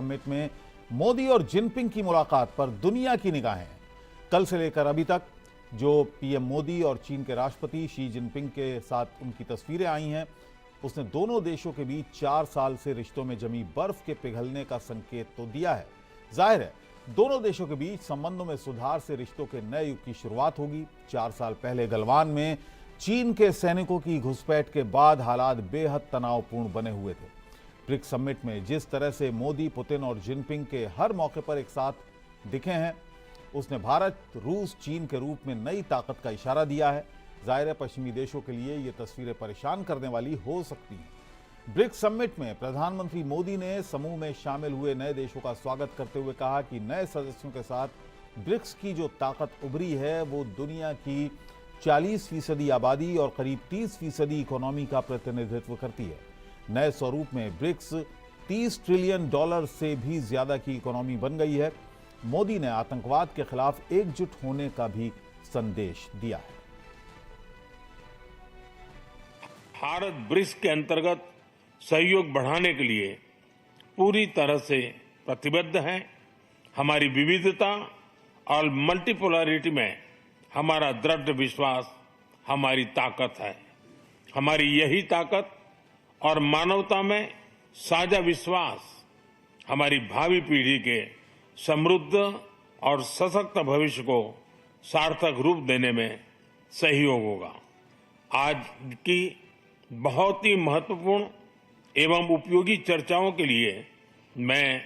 Summit में मोदी और Jinping की मुलाकात पर दुनिया की निगाहें हैं। कल से लेकर अभी तक जो पीएम मोदी और चीन के राष्ट्रपति शी जिनपिंग के साथ उनकी तस्वीरें आई हैं, उसने दोनों देशों के बीच 4 साल से रिश्तों में जमी बर्फ के पिघलने का संकेत तो दिया है। जाहिर है दोनों देशों के बीच संबंधों में सुधार से रिश्तों के नए युग की शुरुआत होगी। 4 साल पहले गलवान में चीन के सैनिकों की घुसपैठ के बाद हालात बेहद तनावपूर्ण बने हुए थे। ब्रिक्स समिट में जिस तरह से मोदी, पुतिन और जिनपिंग के हर मौके पर एक साथ दिखे हैं, उसने भारत, रूस, चीन के रूप में नई ताकत का इशारा दिया है। जाहिर है पश्चिमी देशों के लिए ये तस्वीरें परेशान करने वाली हो सकती हैं। ब्रिक्स समिट में प्रधानमंत्री मोदी ने समूह में शामिल हुए नए देशों का स्वागत करते हुए कहा कि नए सदस्यों के साथ ब्रिक्स की जो ताकत उभरी है वो दुनिया की 40% आबादी और करीब 30% इकोनॉमी का प्रतिनिधित्व करती है। नए स्वरूप में ब्रिक्स $30 ट्रिलियन से भी ज्यादा की इकोनॉमी बन गई है। मोदी ने आतंकवाद के खिलाफ एकजुट होने का भी संदेश दिया है। भारत ब्रिक्स के अंतर्गत सहयोग बढ़ाने के लिए पूरी तरह से प्रतिबद्ध है। हमारी विविधता और मल्टीपोलैरिटी में हमारा दृढ़ विश्वास हमारी ताकत है। हमारी यही ताकत और मानवता में साझा विश्वास हमारी भावी पीढ़ी के समृद्ध और सशक्त भविष्य को सार्थक रूप देने में सहयोग होगा। आज की बहुत ही महत्वपूर्ण एवं उपयोगी चर्चाओं के लिए मैं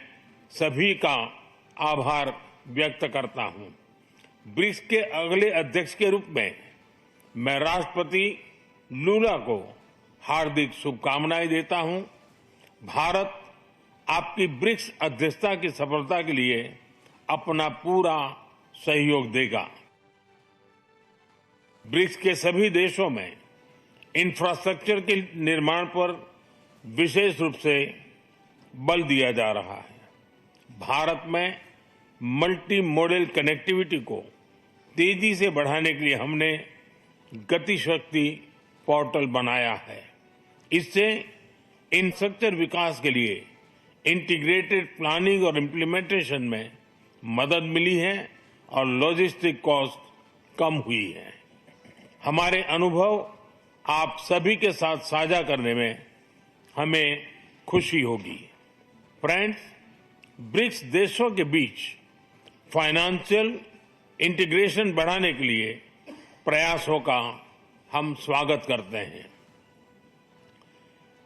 सभी का आभार व्यक्त करता हूं। ब्रिक्स के अगले अध्यक्ष के रूप में मैं राष्ट्रपति लूला को हार्दिक शुभकामनाएं देता हूं। भारत आपकी ब्रिक्स अध्यक्षता की सफलता के लिए अपना पूरा सहयोग देगा। ब्रिक्स के सभी देशों में इंफ्रास्ट्रक्चर के निर्माण पर विशेष रूप से बल दिया जा रहा है। भारत में मल्टी मॉडल कनेक्टिविटी को तेजी से बढ़ाने के लिए हमने गति शक्ति पोर्टल बनाया है। इससे इंफ्रास्ट्रक्चर विकास के लिए इंटीग्रेटेड प्लानिंग और इम्प्लीमेंटेशन में मदद मिली है और लॉजिस्टिक कॉस्ट कम हुई है। हमारे अनुभव आप सभी के साथ साझा करने में हमें खुशी होगी। फ्रेंड्स, ब्रिक्स देशों के बीच फाइनेंशियल इंटीग्रेशन बढ़ाने के लिए प्रयासों का हम स्वागत करते हैं।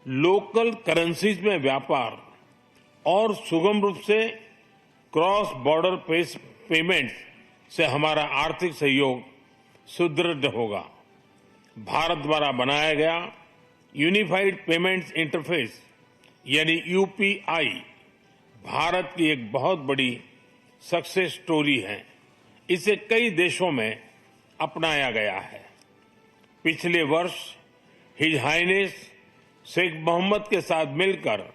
लोकल करेंसीज में व्यापार और सुगम रूप से क्रॉस बॉर्डर पेमेंट से हमारा आर्थिक सहयोग सुदृढ़ होगा। भारत द्वारा बनाया गया यूनिफाइड पेमेंट्स इंटरफेस यानी यूपीआई भारत की एक बहुत बड़ी सक्सेस स्टोरी है। इसे कई देशों में अपनाया गया है। पिछले वर्ष हिज हाइनेस शेख मोहम्मद के साथ मिलकर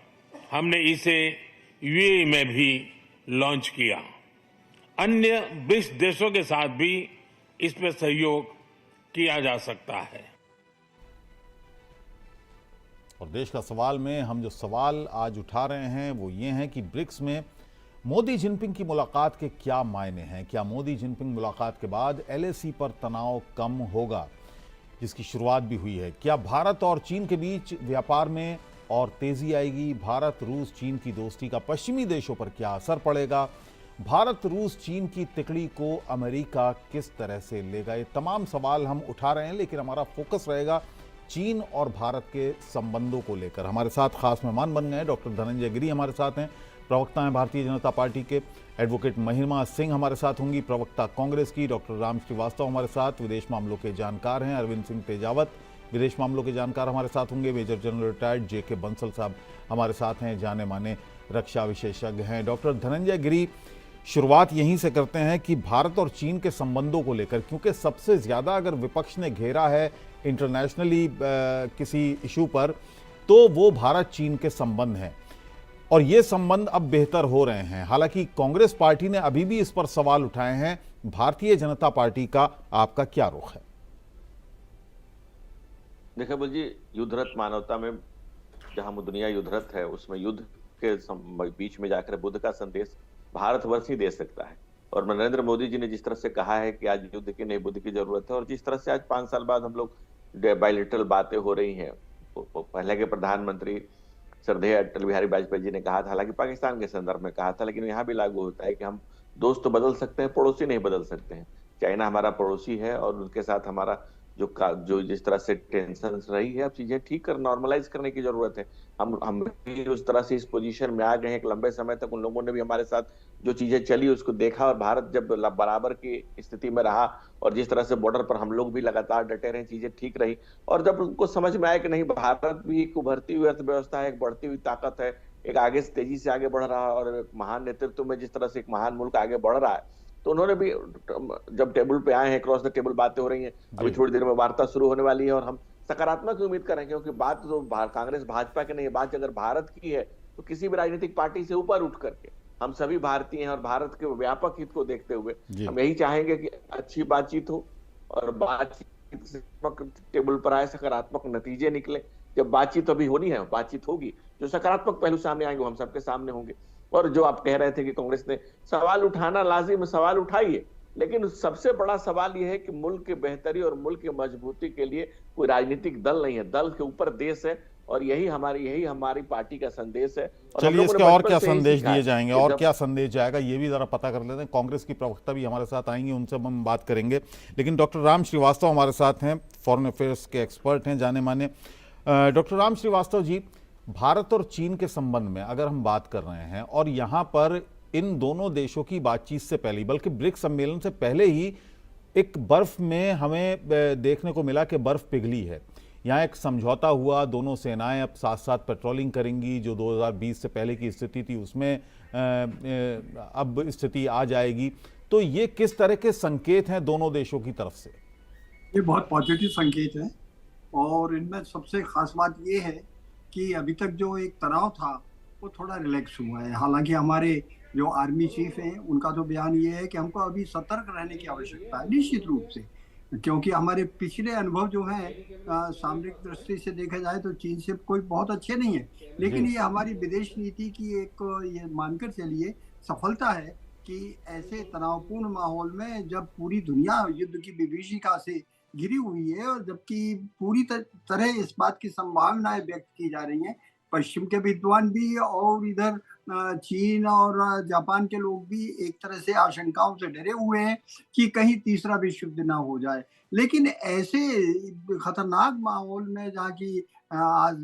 हमने इसे यूएई में भी लॉन्च किया। अन्य ब्रिक्स देशों के साथ भी इसमें सहयोग किया जा सकता है। और देश का सवाल में हम जो सवाल आज उठा रहे हैं वो ये हैं कि ब्रिक्स में मोदी जिनपिंग की मुलाकात के क्या मायने हैं। क्या मोदी जिनपिंग मुलाकात के बाद एलएसी पर तनाव कम होगा, जिसकी शुरुआत भी हुई है? क्या भारत और चीन के बीच व्यापार में और तेजी आएगी? भारत, रूस, चीन की दोस्ती का पश्चिमी देशों पर क्या असर पड़ेगा? भारत, रूस, चीन की तिकड़ी को अमेरिका किस तरह से लेगा? ये तमाम सवाल हम उठा रहे हैं, लेकिन हमारा फोकस रहेगा चीन और भारत के संबंधों को लेकर। हमारे साथ खास मेहमान बन गए हैं। डॉक्टर धनंजय गिरी हमारे साथ हैं, प्रवक्ता हैं भारतीय जनता पार्टी के। एडवोकेट महिमा सिंह हमारे साथ होंगी, प्रवक्ता कांग्रेस की। डॉक्टर राम श्रीवास्तव हमारे साथ विदेश मामलों के जानकार हैं। अरविंद सिंह तेजावत विदेश मामलों के जानकार हमारे साथ होंगे। मेजर जनरल रिटायर्ड जेके बंसल साहब हमारे साथ हैं, जाने माने रक्षा विशेषज्ञ हैं। डॉक्टर धनंजय गिरी, शुरुआत यहीं से करते हैं कि भारत और चीन के संबंधों को लेकर, क्योंकि सबसे ज्यादा अगर विपक्ष ने घेरा है इंटरनेशनली किसी इशू पर, तो वो भारत चीन के संबंध हैं और ये संबंध अब बेहतर हो रहे हैं। हालांकि कांग्रेस पार्टी ने अभी भी इस पर सवाल उठाए हैं। भारतीय जनता पार्टी का आपका क्या रुख है? देखिए बल जी, युद्धरत मानवता में जहां दुनिया युद्धरत है, उसमें युद्ध के बीच में जाकर बुद्ध का संदेश भारतवर्ष ही दे सकता है। और नरेंद्र मोदी जी ने जिस तरह से कहा है कि आज युद्ध की नहीं बुद्ध की जरूरत है, और जिस तरह से आज 5 साल बाद हम लोग बायलिटरल बातें हो रही हैं, पहले के प्रधानमंत्री श्रद्धेय अटल बिहारी वाजपेयी जी ने कहा था, हालांकि पाकिस्तान के संदर्भ में कहा था, लेकिन यहाँ भी लागू होता है कि हम दोस्त तो बदल सकते हैं, पड़ोसी नहीं बदल सकते हैं। चाइना हमारा पड़ोसी है और उनके साथ हमारा जो जिस तरह से टेंशन रही है, अब चीजें ठीक कर नॉर्मलाइज करने की जरूरत है। हम भी उस तरह से इस पोजीशन में आ गए हैं। एक लंबे समय तक उन लोगों ने भी हमारे साथ जो चीजें चली उसको देखा, और भारत जब बराबर की स्थिति में रहा और जिस तरह से बॉर्डर पर हम लोग भी लगातार डटे रहे, चीजें ठीक रही। और जब उनको समझ में आया कि नहीं, भारत भी एक उभरती हुई अर्थव्यवस्था है, एक बढ़ती हुई ताकत है, एक आगे से तेजी से आगे बढ़ रहा है, और एक महान नेतृत्व में जिस तरह से एक महान मुल्क आगे बढ़ रहा है, तो उन्होंने भी जब टेबल पे आए हैं, क्रॉस द टेबल बातें हो रही हैं, अभी थोड़ी देर में वार्ता शुरू होने वाली है, और हम सकारात्मक उम्मीद करेंगे, क्योंकि बात तो कांग्रेस भाजपा की नहीं है, बात अगर भारत की है तो किसी भी राजनीतिक पार्टी से ऊपर उठ करके हम सभी भारतीय हैं, और भारत के व्यापक हित को देखते हुए हम यही चाहेंगे कि अच्छी बातचीत हो, और बातचीत से टेबल पर आए, सकारात्मक नतीजे निकले। जब बातचीत अभी होनी है, बातचीत होगी, जो सकारात्मक पहलू सामने आएंगे वो हम सबके सामने होंगे। और जो आप कह रहे थे कि कांग्रेस ने सवाल उठाना लाजिम, सवाल उठाइए, लेकिन सबसे बड़ा सवाल यह है कि मुल्क की बेहतरी और मुल्क की मजबूती के लिए कोई राजनीतिक दल नहीं है, दल के ऊपर देश है, और यही हमारी पार्टी का संदेश है। और चलिए, इसके और क्या संदेश दिए जाएंगे और क्या संदेश जाएगा, ये भी जरा पता कर लेते हैं। कांग्रेस की प्रवक्ता भी हमारे साथ आएंगे, उनसे हम बात करेंगे। लेकिन डॉक्टर राम श्रीवास्तव हमारे साथ हैं, फॉरेन अफेयर्स के एक्सपर्ट हैं, जाने माने। डॉक्टर राम श्रीवास्तव जी, भारत और चीन के संबंध में अगर हम बात कर रहे हैं, और यहाँ पर इन दोनों देशों की बातचीत से पहले, बल्कि ब्रिक्स सम्मेलन से पहले ही एक बर्फ में हमें देखने को मिला कि बर्फ पिघली है। यहाँ एक समझौता हुआ, दोनों सेनाएं अब साथ साथ पेट्रोलिंग करेंगी, जो 2020 से पहले की स्थिति थी उसमें अब स्थिति आ जाएगी। तो ये किस तरह के संकेत हैं दोनों देशों की तरफ से? ये बहुत पॉजिटिव संकेत है, और इनमें सबसे खास बात ये है कि अभी तक जो एक तनाव था वो थोड़ा रिलैक्स हुआ है। हालांकि हमारे जो आर्मी चीफ हैं उनका तो बयान ये है कि हमको अभी सतर्क रहने की आवश्यकता है, निश्चित रूप से, क्योंकि हमारे पिछले अनुभव जो है सामरिक दृष्टि से देखा जाए तो चीन से कोई बहुत अच्छे नहीं है, लेकिन ये हमारी विदेश नीति की एक ये मानकर चलिए सफलता है कि ऐसे तनावपूर्ण माहौल में जब पूरी दुनिया युद्ध की विभीषिका से घिरी हुई है, और जबकि पूरी तरह इस बात की संभावनाएं व्यक्त की जा रही हैं, पश्चिम के विद्वान भी और इधर चीन और जापान के लोग भी एक तरह से आशंकाओं से डरे हुए हैं कि कहीं तीसरा विश्व युद्ध ना हो जाए। लेकिन ऐसे खतरनाक माहौल में जहाँ की आज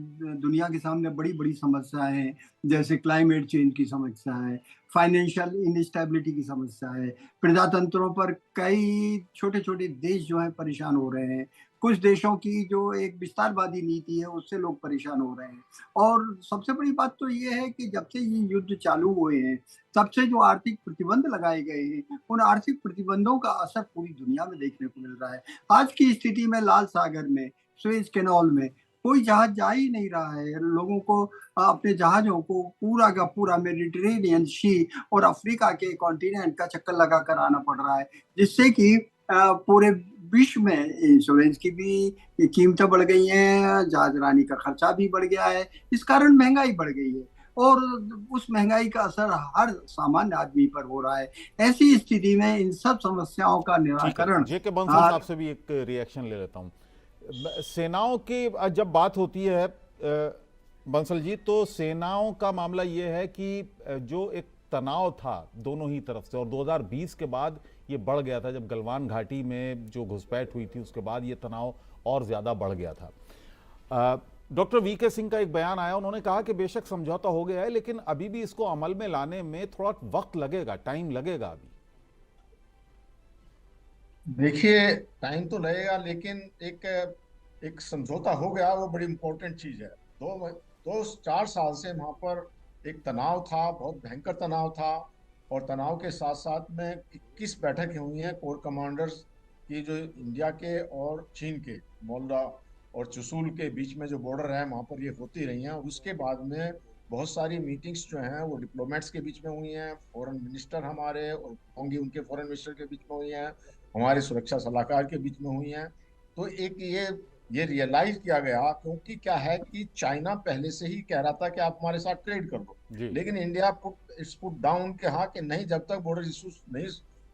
दुनिया के सामने बड़ी बड़ी समस्याएं हैं, जैसे क्लाइमेट चेंज की समस्या है, फाइनेंशियल इनस्टेबिलिटी की समस्या है, प्रजातंत्रों पर कई छोटे छोटे देश जो है परेशान हो रहे हैं, कुछ देशों की जो एक विस्तारवादी नीति है उससे लोग परेशान हो रहे हैं। और सबसे बड़ी बात तो ये है कि जब से ये युद्ध चालू हुए हैं तब से जो आर्थिक प्रतिबंध लगाए गए हैं, उन आर्थिक प्रतिबंधों का असर पूरी दुनिया में देखने को मिल रहा है। आज की स्थिति में लाल सागर में, सुएज कैनाल में कोई जहाज जा ही नहीं रहा है। लोगों को अपने जहाजों को पूरा का पूरा मेडिटेरेनियन सी और अफ्रीका के कॉन्टिनेंट का चक्कर लगा कर आना पड़ रहा है, जिससे कि पूरे विश्व में इंश्योरेंस की भी कीमतें बढ़ गई हैं, जहाजरानी का खर्चा भी बढ़ गया है, इस कारण महंगाई बढ़ गई है, और उस महंगाई का असर हर सामान्य आदमी पर हो रहा है। ऐसी स्थिति में इन सब समस्याओं का निराकरण, जेके बंसल साहब से भी एक रिएक्शन ले लेता हूँ। सेनाओं की जब बात होती है बंसल जी, तो सेनाओं का मामला ये है कि जो एक तनाव था दोनों ही तरफ से, और 2020 के बाद ये बढ़ गया था, जब गलवान घाटी में जो घुसपैठ हुई थी उसके बाद ये तनाव और ज़्यादा बढ़ गया था। डॉक्टर वीके सिंह का एक बयान आया, उन्होंने कहा कि बेशक समझौता हो गया है, लेकिन अभी भी इसको अमल में लाने में थोड़ा वक्त लगेगा, टाइम लगेगा अभी। देखिए, टाइम तो लगेगा, लेकिन एक समझौता हो गया, वो बड़ी इंपॉर्टेंट चीज है। 4 साल से वहां पर एक तनाव था, बहुत भयंकर तनाव था, और तनाव के साथ साथ में 21 बैठकें हुई हैं कोर कमांडर्स की, जो इंडिया के और चीन के मोल्डा और चुशूल के बीच में जो बॉर्डर है वहाँ पर ये होती रही हैं। और उसके बाद में बहुत सारी मीटिंग्स जो हैं वो डिप्लोमेट्स के बीच में हुई हैं, फॉरेन मिनिस्टर हमारे और होंगे उनके फॉरेन मिनिस्टर के बीच में हुई हैं, हमारे सुरक्षा सलाहकार के बीच में हुई हैं। तो एक ये रियलाइज किया गया, क्योंकि क्या है कि चाइना पहले से ही कह रहा था कि आप हमारे साथ ट्रेड कर लो, जी। लेकिन इंडिया पुट डाउन के हाँ कि नहीं, जब तक बॉर्डर इश्यूज नहीं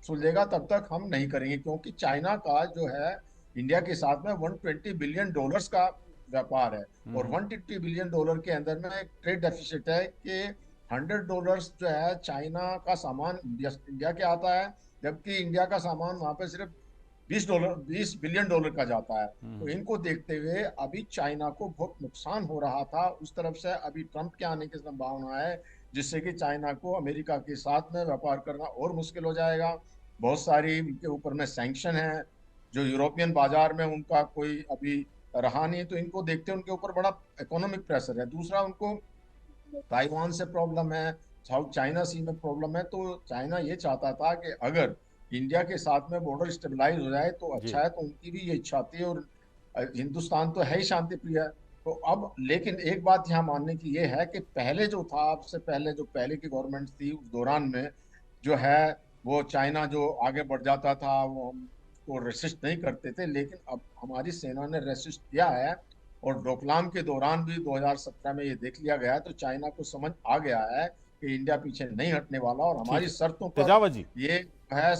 सुलझेगा तब तक हम नहीं करेंगे, क्योंकि चाइना का जो है इंडिया के साथ में $120 बिलियन का व्यापार है, और $180 बिलियन के अंदर में एक ट्रेड डेफिसिट है कि $100 जो है चाइना का सामान इंडिया के आता है, जबकि इंडिया का सामान वहां पे सिर्फ $20 बिलियन का जाता है। तो इनको देखते हुए अभी चाइना को बहुत नुकसान हो रहा था उस तरफ से। अभी ट्रंप के आने की संभावना है, जिससे कि चाइना को अमेरिका के साथ में व्यापार करना और मुश्किल हो जाएगा। बहुत सारी उनके ऊपर में सैंक्शन है, जो यूरोपियन बाजार में उनका कोई अभी रहा नहीं, तो इनको देखते उनके ऊपर बड़ा इकोनॉमिक प्रेशर है। दूसरा, उनको ताइवान से प्रॉब्लम है, साउथ चाइना सी में प्रॉब्लम है। तो चाइना ये चाहता था कि अगर इंडिया के साथ में बॉर्डर स्टेबलाइज हो जाए तो अच्छा है, तो उनकी भी ये इच्छा थी। और हिंदुस्तान तो है ही शांति प्रिय है। तो अब लेकिन एक बात यहाँ मानने की ये है कि पहले जो था, आपसे पहले जो पहले की गवर्नमेंट थी उस दौरान में जो है वो चाइना जो आगे बढ़ जाता था वो हमको रेसिस्ट नहीं करते थे, लेकिन अब हमारी सेना ने रेसिस्ट किया है। और डोकलाम के दौरान भी 2017 में ये देख लिया गया है, तो चाइना को समझ आ गया है कि इंडिया पीछे नहीं हटने वाला, और हमारी शर्तों पर तेजावत जी, ये है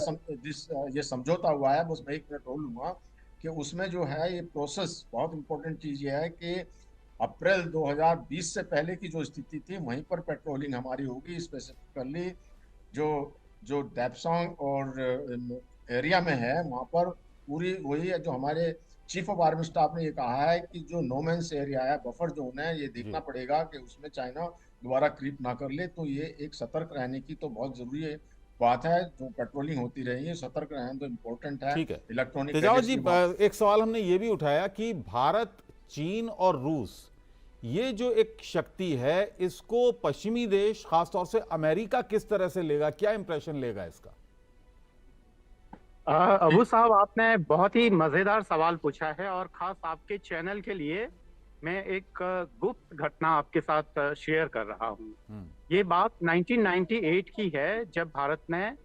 ये समझौता हुआ है। बस मैं एक मिनट बोल लूंगा कि उसमें जो है ये प्रोसेस, बहुत इंपॉर्टेंट चीज ये है कि अप्रैल 2020 से पहले की जो स्थिति थी वहीं पर पेट्रोलिंग हमारी होगी। स्पेसिफिकली जो जो डेप्सोंग और एरिया में है वहां पर पूरी वही है जो हमारे चीफ ऑफ आर्मी स्टाफ ने ये कहा है कि जो नोमैंस एरिया है, बफर जोन है, ये देखना पड़ेगा कि उसमें चाइना दोबारा क्रीप ना कर ले। तो ये एक सतर्क रहने की तो बहुत जरूरी है बात है। जो पेट्रोलिंग होती रही है, सतर्क रहना तो इम्पोर्टेंट है। ठीक है। इलेक्ट्रॉनिक तेजावत जी, एक सवाल हमने ये भी उठाया कि भारत, चीन और रूस, ये जो एक शक्ति है, इसको पश्चिमी देश, खासतौर से अमेरिका, किस तरह से लेगा? क्या इंप्रेशन लेगा इसका? अबू साहब, आपने बहुत ही मजेदार सवाल पूछा है, और खास आपके चैनल के लिए मैं एक गुप्त घटना आपके साथ शेयर कर रहा हूँ। ये बात 1998 की है, जब भारत ने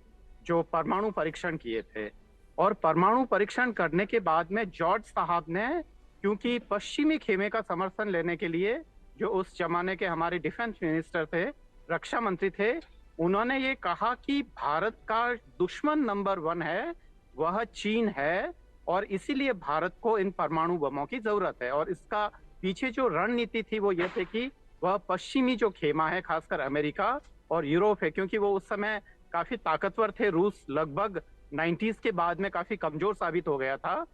जो परमाणु परीक्षण किए थे। और परमाणु परीक्षण करने के बाद में जॉर्ज साहब ने, क्योंकि पश्चिमी खेमे का समर्थन लेने के लिए, जो उस जमाने के हमारे डिफेंस मिनिस्टर थे, रक्षा मंत्री थे, उन्होंने ये कहा कि भारत का दुश्मन नंबर 1 है वह चीन है, और इसीलिए भारत को इन परमाणु बमों की जरूरत है। और इसका पीछे जो रणनीति थी वो ये थे कि वह पश्चिमी जो खेमा है, खासकर अमेरिका और यूरोप है, क्योंकि वो उस समय काफी ताकतवर थे। रूस लगभग 90s के बाद में काफी कमजोर साबित हो गया था,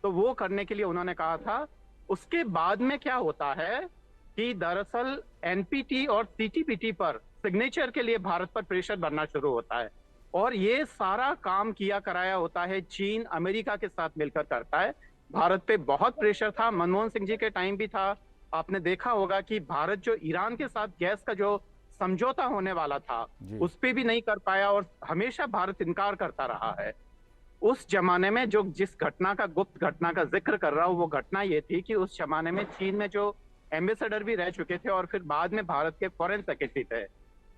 तो वो करने के लिए उन्होंने कहा था। उसके बाद में क्या होता है कि दरअसल एनपीटी और सीटीपीटी पर सिग्नेचर के लिए भारत पर प्रेशर बनना शुरू होता है, और ये सारा काम किया कराया होता है चीन अमेरिका के साथ मिलकर करता है। भारत पे बहुत प्रेशर था, मनमोहन सिंह जी के टाइम भी था। आपने देखा होगा कि भारत जो ईरान के साथ गैस का जो समझौता होने वाला था उस पे भी नहीं कर पाया, और हमेशा भारत इनकार करता रहा है। उस जमाने में जो जिस घटना का, गुप्त घटना का जिक्र कर रहा हूँ, वो घटना ये थी कि उस जमाने में चीन में जो एम्बेसडर भी रह चुके थे और फिर बाद में भारत के फॉरेन सेक्रेटरी थे,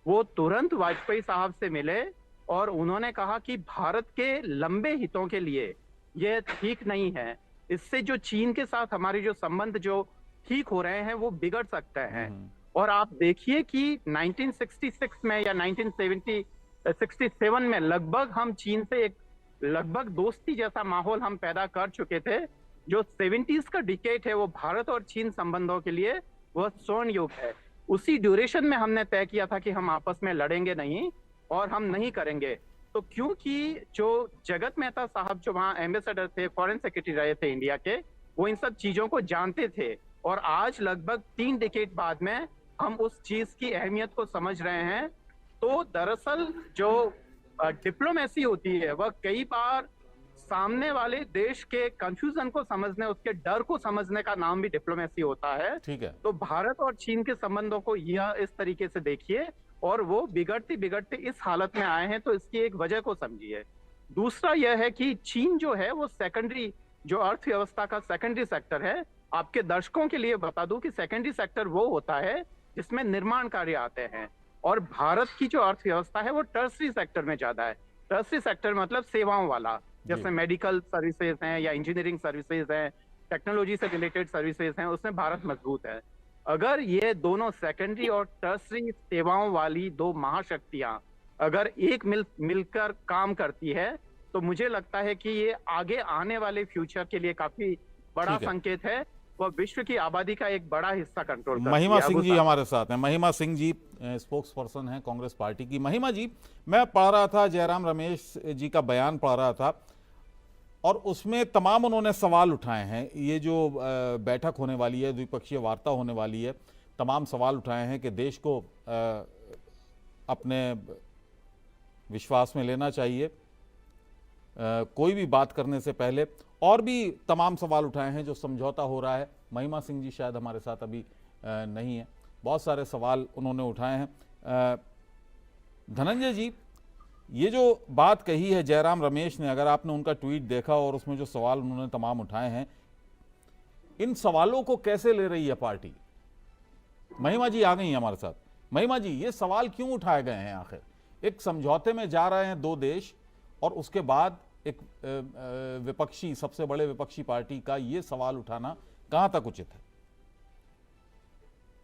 वो तुरंत वाजपेयी साहब से मिले और उन्होंने कहा कि भारत के लंबे हितों के लिए ये ठीक नहीं है, इससे जो चीन के साथ हमारे जो संबंध जो ठीक हो रहे हैं वो बिगड़ सकते हैं। और आप देखिए कि 1966 में या 1967 में लगभग हम चीन से एक लगभग दोस्ती जैसा माहौल हम पैदा कर चुके थे। जो 70s का डिकेड है वो भारत और चीन संबंधों के लिए वह स्वर्ण युग है। उसी ड्यूरेशन में हमने तय किया था कि हम आपस में लड़ेंगे नहीं और हम नहीं करेंगे। तो क्योंकि जो जगत मेहता साहब जो वहाँ एम्बेसडर थे, फॉरेन सेक्रेटरी रहे थे इंडिया के, वो इन सब चीजों को जानते थे, और आज लगभग 3 डिकेड बाद में हम उस चीज की अहमियत को समझ रहे हैं। तो दरअसल जो डिप्लोमेसी होती है वह कई बार सामने वाले देश के कंफ्यूजन को समझने, उसके डर को समझने का नाम भी डिप्लोमेसी होता है। ठीक है। तो भारत और चीन के संबंधों को यह इस तरीके से देखिए, और वो बिगड़ते बिगड़ते इस हालत में आए हैं, तो इसकी एक वजह को समझिए। दूसरा यह है कि चीन जो है वो सेकेंडरी, जो अर्थव्यवस्था का सेकेंडरी सेक्टर है। आपके दर्शकों के लिए बता दूं कि सेकेंडरी सेक्टर वो होता है जिसमें निर्माण कार्य आते हैं, और भारत की जो अर्थव्यवस्था है वो टर्सरी सेक्टर में ज्यादा है। टर्सरी सेक्टर मतलब सेवाओं वाला, जैसे मेडिकल सर्विसेज हैं या इंजीनियरिंग सर्विसेज हैं, टेक्नोलॉजी से रिलेटेड सर्विसेज हैं, उसमें भारत मजबूत है। अगर ये दोनों सेकेंडरी और टर्सरी सेवाओं वाली दो महाशक्तियां अगर मिलकर काम करती है, तो मुझे लगता है कि ये आगे आने वाले फ्यूचर के लिए काफी बड़ा संकेत है। वह विश्व की आबादी का एक बड़ा हिस्सा कंट्रोल करती है। महिमा सिंह जी हमारे साथ हैं। महिमा सिंह जी स्पोक्स पर्सन हैं कांग्रेस पार्टी की। महिमा जी, मैं पढ़ रहा था, जयराम रमेश जी का बयान पढ़ रहा था और उसमें तमाम उन्होंने सवाल उठाए हैं। ये जो बैठक होने वाली है, द्विपक्षीय वार्ता होने वाली है, तमाम सवाल उठाए हैं कि देश को अपने विश्वास में लेना चाहिए कोई भी बात करने से पहले, और भी तमाम सवाल उठाए हैं जो समझौता हो रहा है। महिमा सिंह जी शायद हमारे साथ अभी नहीं है। बहुत सारे सवाल उन्होंने उठाए हैं। धनंजय जी, ये जो बात कही है जयराम रमेश ने, अगर आपने उनका ट्वीट देखा और उसमें जो सवाल उन्होंने तमाम उठाए हैं, इन सवालों को कैसे ले रही है पार्टी? महिमा जी आ गई हैं हमारे साथ। महिमा जी, ये सवाल क्यों उठाए गए हैं आखिर? एक समझौते में जा रहे हैं दो देश और उसके बाद एक विपक्षी, सबसे बड़े विपक्षी पार्टी का ये सवाल उठाना कहां तक उचित है?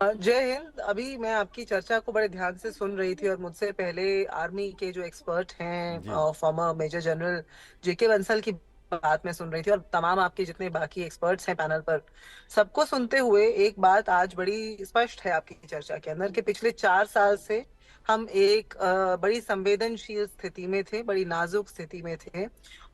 जय हिंद। अभी मैं आपकी चर्चा को बड़े ध्यान से सुन रही थी और मुझसे पहले आर्मी के जो एक्सपर्ट हैं, फॉर्मर मेजर जनरल जेके बंसल की बात मैं सुन रही थी और तमाम आपके जितने बाकी एक्सपर्ट्स हैं पैनल पर, सबको सुनते हुए एक बात आज बड़ी स्पष्ट है आपकी चर्चा के अंदर कि पिछले 4 साल से हम एक बड़ी संवेदनशील स्थिति में थे, बड़ी नाजुक स्थिति में थे।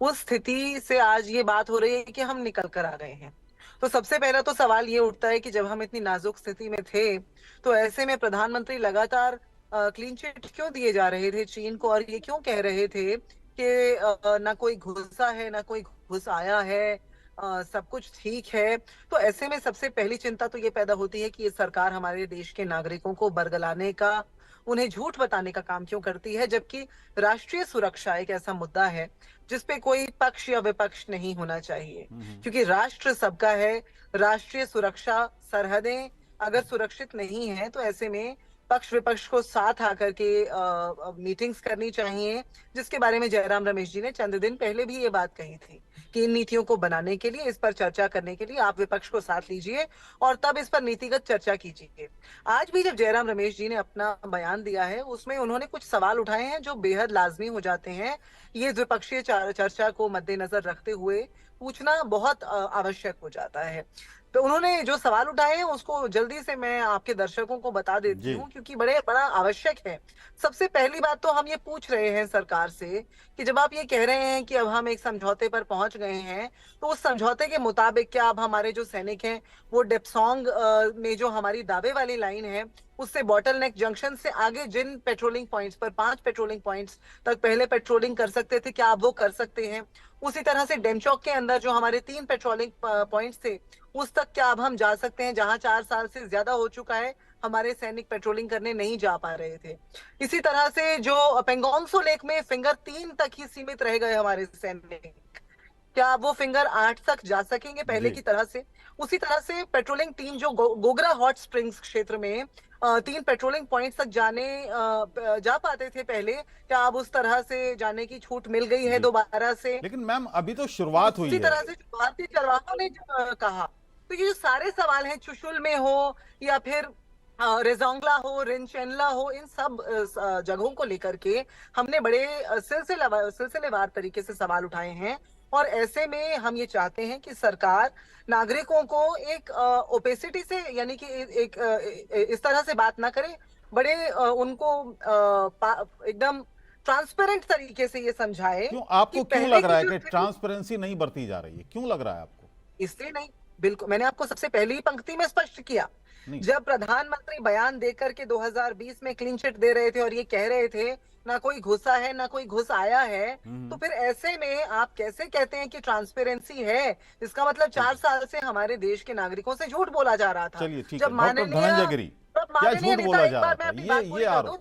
उस स्थिति से आज ये बात हो रही है कि हम निकल कर आ गए हैं। तो सबसे पहला तो सवाल ये उठता है कि जब हम इतनी नाजुक स्थिति में थे, तो ऐसे में प्रधानमंत्री लगातार क्लीन चिट क्यों दिए जा रहे थे चीन को, और ये क्यों कह रहे थे कि ना कोई घुसा है ना कोई घुस आया है, सब कुछ ठीक है। तो ऐसे में सबसे पहली चिंता तो ये पैदा होती है कि ये सरकार हमारे देश के नागरिकों को बरगलाने का, उन्हें झूठ बताने का काम क्यों करती है, जबकि राष्ट्रीय सुरक्षा एक ऐसा मुद्दा है जिसपे कोई पक्ष या विपक्ष नहीं होना चाहिए, क्योंकि राष्ट्र सबका है। राष्ट्रीय सुरक्षा, सरहदें अगर सुरक्षित नहीं है तो ऐसे में पक्ष विपक्ष को साथ आकर के मीटिंग्स करनी चाहिए, जिसके बारे में जयराम रमेश जी ने चंद दिन पहले भी ये बात कही थी कि इन नीतियों को बनाने के लिए, इस पर चर्चा करने के लिए आप विपक्ष को साथ लीजिए और तब इस पर नीतिगत चर्चा कीजिए। आज भी जब जयराम रमेश जी ने अपना बयान दिया है, उसमें उन्होंने कुछ सवाल उठाए हैं जो बेहद लाजमी हो जाते हैं। ये द्विपक्षीय चर्चा को मद्देनजर रखते हुए पूछना बहुत आवश्यक हो जाता है। तो उन्होंने जो सवाल उठाए हैं उसको जल्दी से मैं आपके दर्शकों को बता देती हूँ, क्योंकि बड़ा आवश्यक है। सबसे पहली बात तो हम ये पूछ रहे हैं सरकार से कि जब आप ये कह रहे हैं कि अब हम एक समझौते पर पहुंच गए हैं, तो उस समझौते के मुताबिक क्या अब हमारे जो सैनिक हैं वो डेप्सोंग में जो हमारी दावे वाली लाइन है उससे बॉटल नेक जंक्शन से आगे जिन पेट्रोलिंग पॉइंट्स पर 5 पेट्रोलिंग पॉइंट्स तक पहले पेट्रोलिंग कर सकते थे, क्या आप वो कर सकते हैं? उसी तरह से डेमचौक के अंदर जो हमारे 3 पेट्रोलिंग पॉइंट्स थे उस तक क्या अब हम जा सकते हैं, जहां 4 साल से ज्यादा हो चुका है हमारे सैनिक पेट्रोलिंग करने नहीं जा पा रहे थे। इसी तरह से जो पेंगोंग सो लेक में फिंगर 3 तक ही सीमित रह गए हमारे सैनिक, क्या वो फिंगर 8 तक जा सकेंगे पहले की तरह से? उसी तरह से पेट्रोलिंग टीम जो गोगरा हॉट स्प्रिंग्स क्षेत्र में 3 पेट्रोलिंग पॉइंट्स तक जा पाते थे पहले, क्या अब उस तरह से जाने की छूट मिल गई है दोबारा से? लेकिन मैम अभी तो शुरुआत हुई है। इसी तरह से भारतीय चरवाहों ने कहा, तो ये जो सारे सवाल हैं, चुशुल में हो या फिर रेजोंगला हो, रिनचेनला हो, इन सब जगहों को लेकर के हमने बड़े सिलसिलेवार तरीके से सवाल उठाए हैं। और ऐसे में हम ये चाहते हैं कि सरकार नागरिकों को एक ओपेसिटी से, यानी कि एक इस तरह से बात ना करे, बड़े उनको एकदम ट्रांसपेरेंट तरीके से ये समझाए। क्यों आपको क्यों लग रहा है कि ट्रांसपेरेंसी नहीं बरती जा रही है? क्यों लग रहा है आपको? इसलिए नहीं, बिल्कुल मैंने आपको सबसे पहली पंक्ति में स्पष्ट किया, जब प्रधानमंत्री बयान देकर के 2020 में क्लीन चिट दे रहे थे और ये कह रहे थे ना कोई घुसा है ना कोई घुस आया है, तो फिर ऐसे में आप कैसे कहते हैं कि ट्रांसपेरेंसी है? इसका मतलब 4 साल से हमारे देश के नागरिकों से झूठ बोला जा रहा था। चलिए ठीक है, डॉक्टर धनंजय गिरी, क्या झूठ बोला जा रहा था? ये आरोप,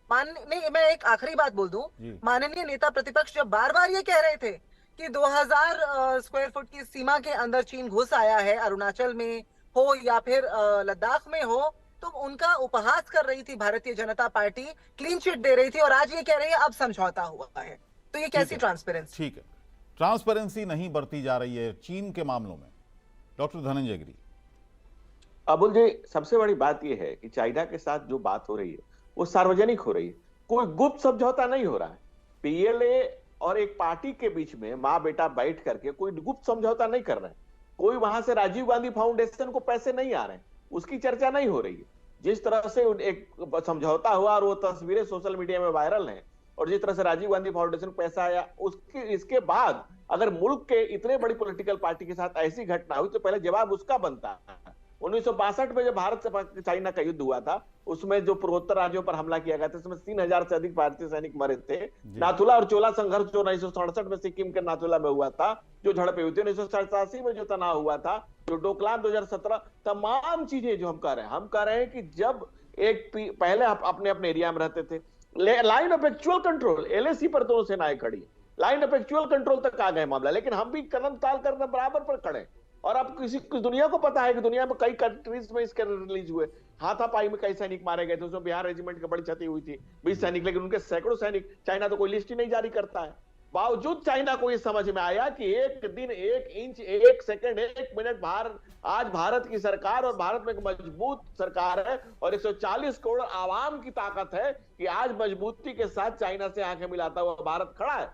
नहीं, मैं एक आखिरी बात बोल दूं। माननीय नेता प्रतिपक्ष जब बार बार ये कह रहे थे कि 2000 स्क्वायर फुट की सीमा के अंदर चीन घुस आया है, अरुणाचल में हो या फिर लद्दाख में हो, तो उनका उपहास कर रही थी Bharatiya Janata party, clean chit दे रही थी, और आज ये कह रही है अब समझौता हुआ है। तो ये कैसी ट्रांसपेरेंसी? ठीक है, ट्रांसपेरेंसी नहीं बरती जा रही है चीन के मामलों में। डॉक्टर धनंजय गिरी। अबुल जी, सबसे बड़ी बात यह है कि चाइना के साथ जो बात हो रही है वो सार्वजनिक हो रही है, कोई गुप्त समझौता नहीं हो रहा है। पीएलए और एक पार्टी के बीच में माँ बेटा बैठ करके कोई गुप्त समझौता नहीं कर रहे हैं। कोई वहां से राजीव गांधी फाउंडेशन को पैसे नहीं आ रहे हैं, उसकी चर्चा नहीं हो रही है। जिस तरह से एक समझौता हुआ और वो तस्वीरें सोशल मीडिया में वायरल हैं, और जिस तरह से राजीव गांधी फाउंडेशन को पैसा आया, उसके इसके बाद अगर मुल्क के इतने बड़ी पॉलिटिकल पार्टी के साथ ऐसी घटना हुई तो पहले जवाब उसका बनता है। 1962 में जब भारत से चाइना का युद्ध हुआ था, उसमें जो पूर्वोत्तर राज्यों पर हमला किया गया था, उसमें 3000 से अधिक भारतीय सैनिक मरे थे। नाथुला और चोला संघर्ष जो 1967 में सिक्किम के नाथुला में हुआ था, जो झड़पें हुई थी, 1987 में जो तनाव हुआ था, जो डोकलाम 2017, तमाम चीजें जो हम कह रहे हैं कि जब एक पहले आप अपने अपने एरिया में रहते थे, line of actual control LAC पर दोनों सेनाएं खड़ी, लाइन ऑफ एक्चुअल कंट्रोल तक आ गए मामला, लेकिन हम भी कदम ताल करना बराबर पर खड़े। और अब किसी दुनिया को पता है कि दुनिया में कई कंट्रीज में इसके रिलीज हुए, हाथापाई में कई सैनिक मारे गए थे, उसमें बिहार रेजिमेंट की बड़ी क्षति हुई थी, 20 सैनिक, लेकिन उनके सैकड़ों सैनिक, चाइना तो कोई लिस्ट ही नहीं जारी करता है। बावजूद चाइना को यह समझ में आया कि एक दिन, एक इंच, एक सेकंड, एक मिनट आज भारत की सरकार, और भारत में एक मजबूत सरकार है और 140 करोड़ आवाम की ताकत है कि आज मजबूती के साथ चाइना से आंखें मिलाता हुआ भारत खड़ा है।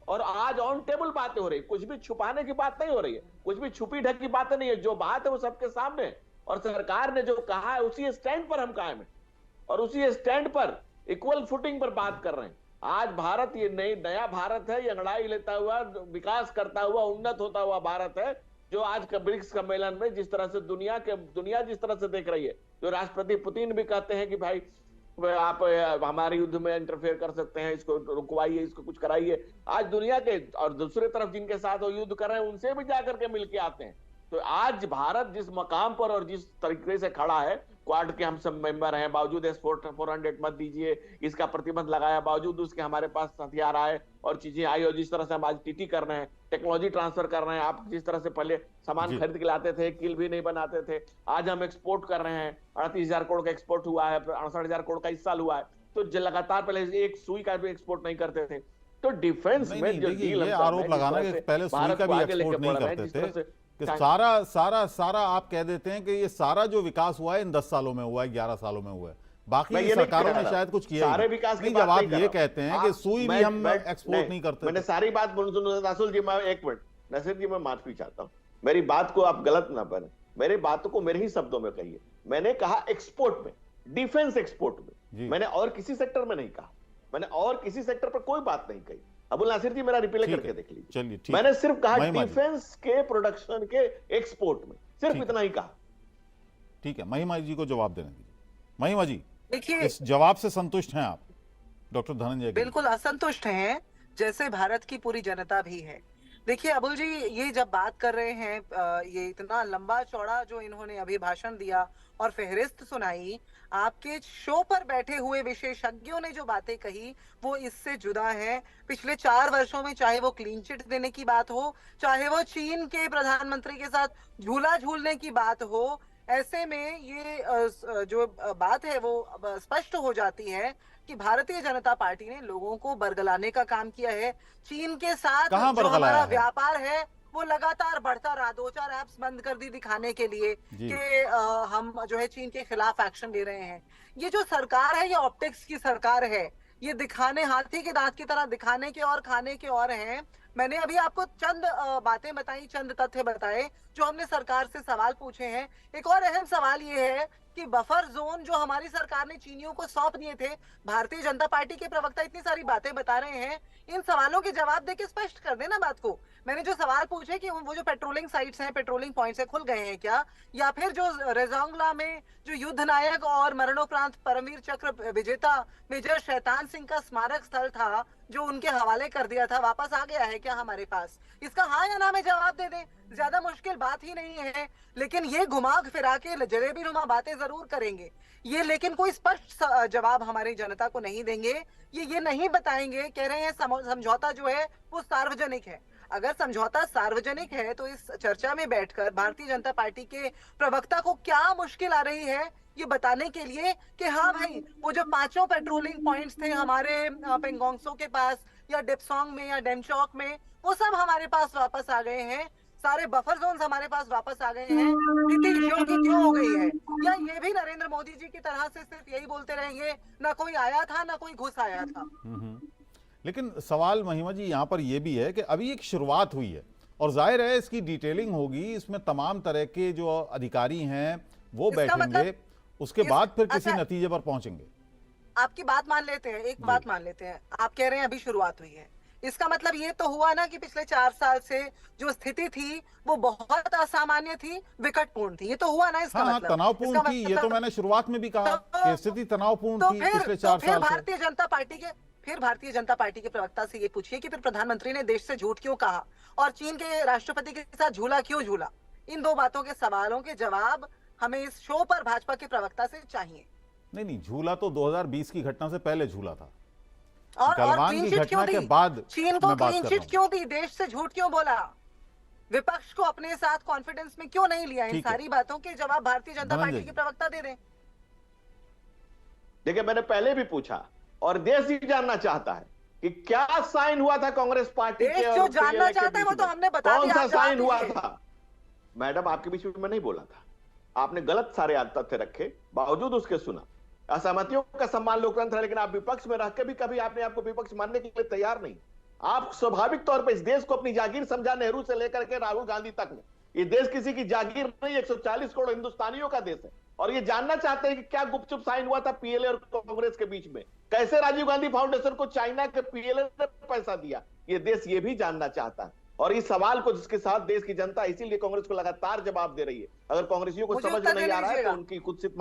और आज ऑन टेबल बातें हो रही, कुछ भी छुपाने की बात नहीं हो रही है, कुछ भी छुपी ढकी बातें नहीं है, जो बात है वो सबके सामने है। और सरकार ने जो कहा है उसी स्टैंड पर हम कायम है, और उसी स्टैंड पर इक्वल फुटिंग पर बात कर रहे हैं। आज भारत ये नया भारत है, ये अंगड़ाई लेता हुआ, विकास करता हुआ, उन्नत होता हुआ भारत है, जो आज का ब्रिक्स सम्मेलन में जिस तरह से दुनिया जिस तरह से देख रही है, जो राष्ट्रपति पुतिन भी कहते हैं कि भाई आप हमारे युद्ध में इंटरफेयर कर सकते हैं, इसको रुकवाइए, इसको कुछ कराइए। आज दुनिया के और दूसरे तरफ जिनके साथ वो युद्ध कर रहे हैं उनसे भी जाकर के मिलके आते हैं। तो आज भारत जिस मकाम पर और जिस तरीके से खड़ा है, क्वाड के हम सब मेंबर हैं, बावजूद S-400 मत दीजिए, इसका प्रतिबंध लगाया, बावजूद उसके हमारे पास हथियार आए और चीजें आई, और जिस तरह से हम आज टीटी कर रहे हैं, टेक्नोलॉजी ट्रांसफर कर रहे हैं। आप जिस तरह से पहले सामान खरीद के लाते थे, किल भी नहीं बनाते थे, आज हम एक्सपोर्ट कर रहे हैं, 38,000 करोड़ का एक्सपोर्ट हुआ है, 68,000 करोड़ का इस साल हुआ है। तो लगातार पहले एक सुई का भी एक्सपोर्ट नहीं करते थे। तो डिफेंस में जो डील, ये आरोप लगाना कि पहले सुई का भी एक्सपोर्ट नहीं करते थे, कि सारा आप कह देते हैं कि ये सारा जो विकास हुआ है इन 10 सालों में हुआ है, 11 सालों में हुआ है, बाकी सरकारों ने शायद कुछ किया सारे विकास नहीं। जब आप ये कहते हैं कि सुई भी हम एक्सपोर्ट नहीं करते, मैंने सारी बात नासुल जी, मैं एक मिनट, नसीर जी, मैं माफी चाहता हूँ, मेरी बात को आप गलत ना बने, मेरी बात को मेरे ही शब्दों में कहिए। मैंने कहा एक्सपोर्ट में, डिफेंस एक्सपोर्ट में, मैंने और किसी सेक्टर में नहीं कहा, मैंने और किसी सेक्टर पर कोई बात नहीं कही। अबुल नासिर जी, मेरा रिप्ले करके देख लीजिए। चलिए, मैंने सिर्फ कहा डिफेंस के प्रोडक्शन के एक्सपोर्ट में, सिर्फ इतना ही कहा। ठीक है, महिमा जी को जवाब देने दीजिए। महिमा जी, देखिए, इस जवाब से संतुष्ट हैं आप? डॉक्टर धनंजय बिल्कुल असंतुष्ट हैं, जैसे भारत की पूरी जनता भी है। देखिए अबुल जी, ये जब बात कर रहे हैं, ये इतना लंबा चौड़ा जो इन्होंने अभी भाषण दिया और फहरिस्त सुनाई, आपके शो पर बैठे हुए विशेषज्ञों ने जो बातें कही वो इससे जुदा है। पिछले 4 वर्षों में चाहे वो क्लीन चिट देने की बात हो, चाहे वो चीन के प्रधानमंत्री के साथ झूला झूलने की बात हो, ऐसे में ये जो बात है वो स्पष्ट हो जाती है कि भारतीय जनता पार्टी ने लोगों को बरगलाने का काम किया है। चीन के साथ जो हमारा व्यापार है वो लगातार बढ़ता रहा, 2-4 ऐप्स बंद कर दी दिखाने के लिए कि हम जो है चीन के खिलाफ एक्शन ले रहे हैं। ये जो सरकार है ये ऑप्टिक्स की सरकार है, ये दिखाने, हाथी के दांत की तरह दिखाने के और खाने के और हैं। मैंने अभी आपको चंद बातें बताई, चंद तथ्य बताए जो हमने सरकार से सवाल पूछे हैं। एक और अहम सवाल ये है कि बफर जोन जो हमारी सरकार ने चीनियों को सौंप दिए थे, भारतीय जनता पार्टी के प्रवक्ता इतनी सारी बातें बता रहे हैं, इन सवालों के जवाब देके स्पष्ट कर देना बात को। मैंने जो सवाल पूछे कि वो जो पेट्रोलिंग साइट्स हैं, पेट्रोलिंग पॉइंट्स हैं, खुल गए हैं क्या, या फिर जो रेजोंगला में जो युद्ध नायक और मरणोपरांत परमवीर चक्र विजेता मेजर शैतान सिंह का स्मारक स्थल था जो उनके हवाले कर दिया था, वापस आ गया है क्या हमारे पास? इसका हाँ या ना में जवाब दे दें, ज्यादा मुश्किल बात ही नहीं है। लेकिन ये घुमा फिरा के जलेबी नुमा बातें जरूर करेंगे ये, लेकिन कोई स्पष्ट जवाब हमारी जनता को नहीं देंगे। ये नहीं बताएंगे, कह रहे हैं समझौता जो है वो सार्वजनिक है। अगर समझौता सार्वजनिक है तो इस चर्चा में बैठकर भारतीय जनता पार्टी के प्रवक्ता को क्या मुश्किल आ रही है ये बताने के लिए कि हाँ भाई, वो जो 5 पेट्रोलिंग पॉइंट्स थे हमारे पेंगोंगसो के पास या डिप्सोंग में या डेमचौक में, वो सब हमारे पास वापस आ गए हैं। सारे बफर जोन हमारे पास वापस आ गए हैं, स्थिति ज्यों की त्यों हो गई है। या ये भी नरेंद्र मोदी जी की तरह से सिर्फ यही बोलते रहेंगे, ना कोई आया था ना कोई घुस आया था। लेकिन सवाल महिमा जी यहाँ पर यह भी है कि अभी एक शुरुआत हुई है और जाहिर है इसकी डिटेलिंग होगी, इसमें तमाम तरह के जो अधिकारी हैं वो बैठेंगे, उसके बाद फिर किसी नतीजे पर पहुंचेंगे। आपकी बात मान लेते हैं, एक बात मान लेते हैं, आप कह रहे हैं अभी शुरुआत हुई है, इसका मतलब ये तो हुआ ना कि पिछले 4 साल से जो स्थिति थी वो बहुत असामान्य थी, विकटपूर्ण थी, ये तो हुआ ना इसका मतलब। तनावपूर्ण थी, ये तो मैंने शुरुआत में भी कहा कि स्थिति तनावपूर्ण थी पिछले 4 साल से। फिर भारतीय जनता पार्टी के प्रवक्ता से ये पूछिए कि फिर प्रधानमंत्री ने देश से झूठ क्यों कहा और चीन के राष्ट्रपति के साथ झूला क्यों झूला। इन दो बातों के सवालों के जवाब हमें इस शो पर भाजपा के प्रवक्ता से चाहिए। नहीं, झूला तो 2020 की घटना से पहले झूला था, और गलवान की घटना के बाद चीन को क्लीन चिट क्यों दी, देश से झूठ क्यों बोला, विपक्ष को अपने साथ कॉन्फिडेंस में क्यों नहीं लिया। इन सारी बातों के जवाब भारतीय जनता पार्टी के प्रवक्ता दे दें। देखिए, मैंने पहले भी पूछा और देश ही जानना चाहता है कि क्या साइन हुआ था कांग्रेस पार्टी के, जो जानना चाहते हैं वो तो हमने बता दिया। कौन सा साइन हुआ था? मैडम, आपके बीच में मैं नहीं बोला था, आपने गलत सारे तथ्य रखे, बावजूद उसके सुना। असहमतियों का सम्मान लोकतंत्र है, लेकिन आप विपक्ष में रह के भी कभी आपने आपको विपक्ष मानने के लिए तैयार नहीं। आप स्वाभाविक तौर पर इस देश को अपनी जागीर समझा, नेहरू से लेकर के राहुल गांधी तक में। ये देश किसी की जागीर नहीं, 140 करोड़ हिंदुस्तानियों का देश है। और ये जानना चाहते हैं कि क्या गुपचुप साइन हुआ था पीएलए और कांग्रेस के बीच में, कैसे राजीव गांधी फाउंडेशन को चाइना के पीएलए ने पैसा दिया, ये देश ये भी जानना चाहता है। और इस सवाल को जिसके साथ देश की जनता इसीलिए कांग्रेस को लगातार जवाब दे रही है। अगर कांग्रेसियों को समझ में नहीं आ रहा है तो उनकी कुत्सित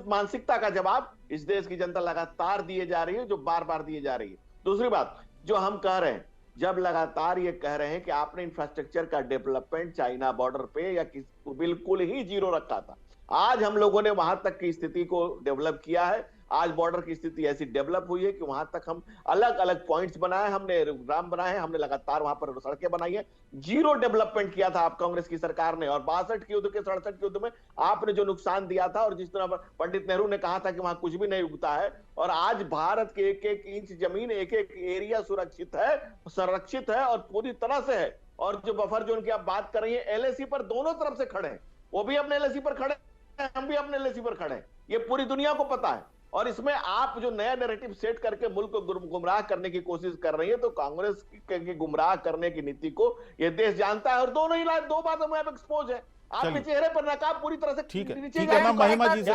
मानसिकता का जवाब इस देश की जनता लगातार दिए जा रही है, जो बार बार दिए जा रही है। दूसरी बात जो हम कह रहे हैं, जब लगातार ये कह रहे हैं कि आपने इंफ्रास्ट्रक्चर का डेवलपमेंट चाइना बॉर्डर पे या बिल्कुल ही जीरो रखा था, आज हम लोगों ने वहां तक की स्थिति को डेवलप किया है। आज बॉर्डर की स्थिति ऐसी डेवलप हुई है कि वहां तक हम अलग अलग पॉइंट्स बनाए, हमने ग्राम बनाए हैं, हमने लगातार वहां पर सड़कें बनाई है। जीरो डेवलपमेंट किया था आप कांग्रेस की सरकार ने, और 62 के युद्ध के 67 के युद्ध में आपने जो नुकसान दिया था, और जिस तरह पंडित नेहरू ने कहा था कि वहां कुछ भी नहीं उगता है, और आज भारत के एक एक इंच जमीन, एक एक एरिया सुरक्षित है, संरक्षित है और पूरी तरह से है। और जो बफर जोन की आप बात कर रही है, एलएसी पर दोनों तरफ से खड़े हैं, वो भी अपने एलएसी पर खड़े हैं, हम भी अपने एलएसी पर खड़े हैं, ये पूरी दुनिया को पता है। और इसमें आप जो नया नैरेटिव सेट करके मुल्क को गुमराह करने की कोशिश कर रही है, तो कांग्रेस की गुमराह करने की नीति को यह देश जानता है। और दोनों ही दो बातों में आप एक्सपोज है, आपके चेहरे पर नकाब पूरी तरह से ठीक है। मैं महिमा जी से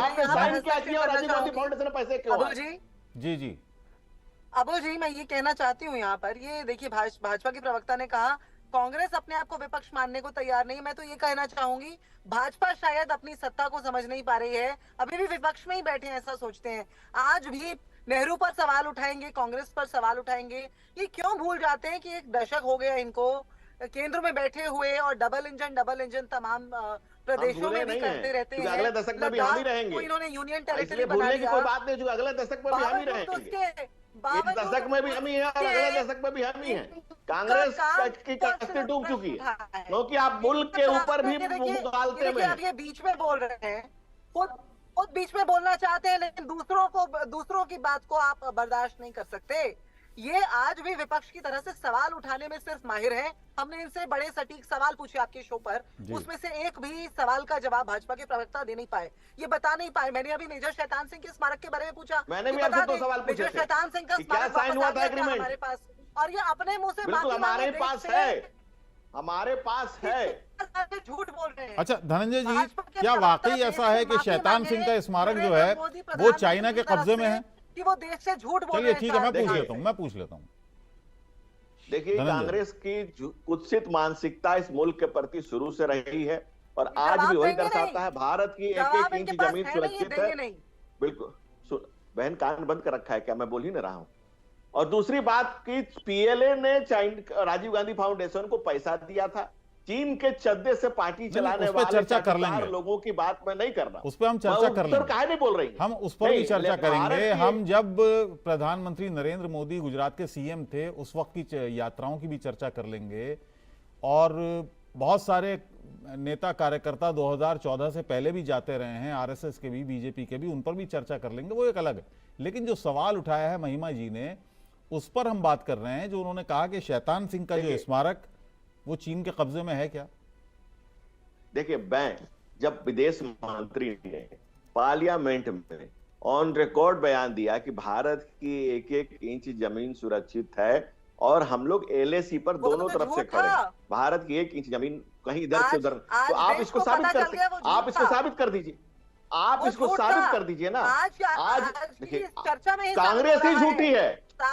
क्या किया और राजीव गांधी फाउंडेशन ने पैसे क्यों आए? जी अबुल जी, मैं ये कहना चाहती हूँ यहाँ पर, ये देखिए भाजपा के प्रवक्ता ने कहा कांग्रेस अपने आप को विपक्ष मानने को तैयार नहीं। मैं तो ये कहना चाहूंगी भाजपा शायद अपनी सत्ता को समझ नहीं पा रही है, अभी भी विपक्ष में ही बैठे हैं, ऐसा सोचते हैं। आज भी नेहरू पर सवाल उठाएंगे, कांग्रेस पर सवाल उठाएंगे। ये क्यों भूल जाते हैं कि एक दशक हो गया इनको केंद्र में बैठे हुए, और डबल इंजन तमाम प्रदेशों में भी करते रहते हैं। अगले दशक में भी हम ही रहेंगे, इन्होंने यूनियन टेरिटरी भूलने की कोई बात नहीं, जो अगले दशक में भी हम ही रहेंगे, इस दशक में भी हम ही हैं और अगले दशक में भी हम ही हैं। कांग्रेस की कश्ती डूब चुकी है, क्योंकि आप मुल्क के ऊपर भी मुगालते में आप ये बीच में बोल रहे हैं, खुद बीच में बोलना चाहते हैं, लेकिन दूसरों की बात को आप बर्दाश्त नहीं कर सकते। ये आज भी विपक्ष की तरह से सवाल उठाने में सिर्फ माहिर हैं। हमने इनसे बड़े सटीक सवाल पूछे आपके शो पर, उसमें से एक भी सवाल का जवाब भाजपा के प्रवक्ता दे नहीं पाए, ये बता नहीं पाए। मैंने अभी मेजर शैतान सिंह के स्मारक के बारे में पूछा, मैंने भी आपसे 2 सवाल पूछे थे। मेजर शैतान सिंह का स्मारक साइन हुआ था एग्रीमेंट हमारे पास, और ये अपने मुंह से हमारे पास है, झूठ बोल रहे हैं। अच्छा धनंजय जी, क्या वाकई ऐसा है कि शैतान सिंह का स्मारक जो है वो चाइना के कब्जे में है? कि वो देश से झूठ बोल रहे हैं। ठीक है, मैं पूछ लेता हूँ। देखिए, कांग्रेस की कुत्सित मानसिकता इस मुल्क के प्रति शुरू से रही है, और आज भी वही दर्शाता है। भारत की एक एक इंच जमीन सुरक्षित है। बिल्कुल बहन, कान बंद कर रखा है क्या? मैं बोल ही नहीं रहा हूं। और दूसरी बात कि पीएलए ने राजीव गांधी फाउंडेशन को पैसा दिया था, चीन के चद्दे से पार्टी चलाने वाले चर्चा कर लेंगे, लोगों की बात मैं नहीं कर रहा, उस पर हम चर्चा कर लेंगे। काहे नहीं बोल रही, हम उस पर भी चर्चा करेंगे। हम जब प्रधानमंत्री नरेंद्र मोदी गुजरात के सीएम थे, उस वक्त की यात्राओं की भी चर्चा कर लेंगे, और बहुत सारे नेता कार्यकर्ता 2014 से पहले भी जाते रहे हैं, आरएसएस के भी, बीजेपी के भी, उन पर भी चर्चा कर लेंगे, वो एक अलग है। लेकिन जो सवाल उठाया है महिमा जी ने, उस पर हम बात कर रहे हैं। जो उन्होंने कहा कि शैतान सिंह का जो स्मारक वो चीन के कब्जे में है क्या? देखिए, मैं जब विदेश मंत्री ने पार्लियामेंट में ऑन रिकॉर्ड बयान दिया कि भारत की एक एक इंच जमीन सुरक्षित है और हम लोग एलएसी पर दोनों तरफ से खड़े हैं, भारत की एक इंच जमीन कहीं इधर से उधर, तो आप इसको साबित कर दीजिए, आप इसको साबित कर दीजिए ना। आज देखिए, चर्चा में कांग्रेस ही झूठी है,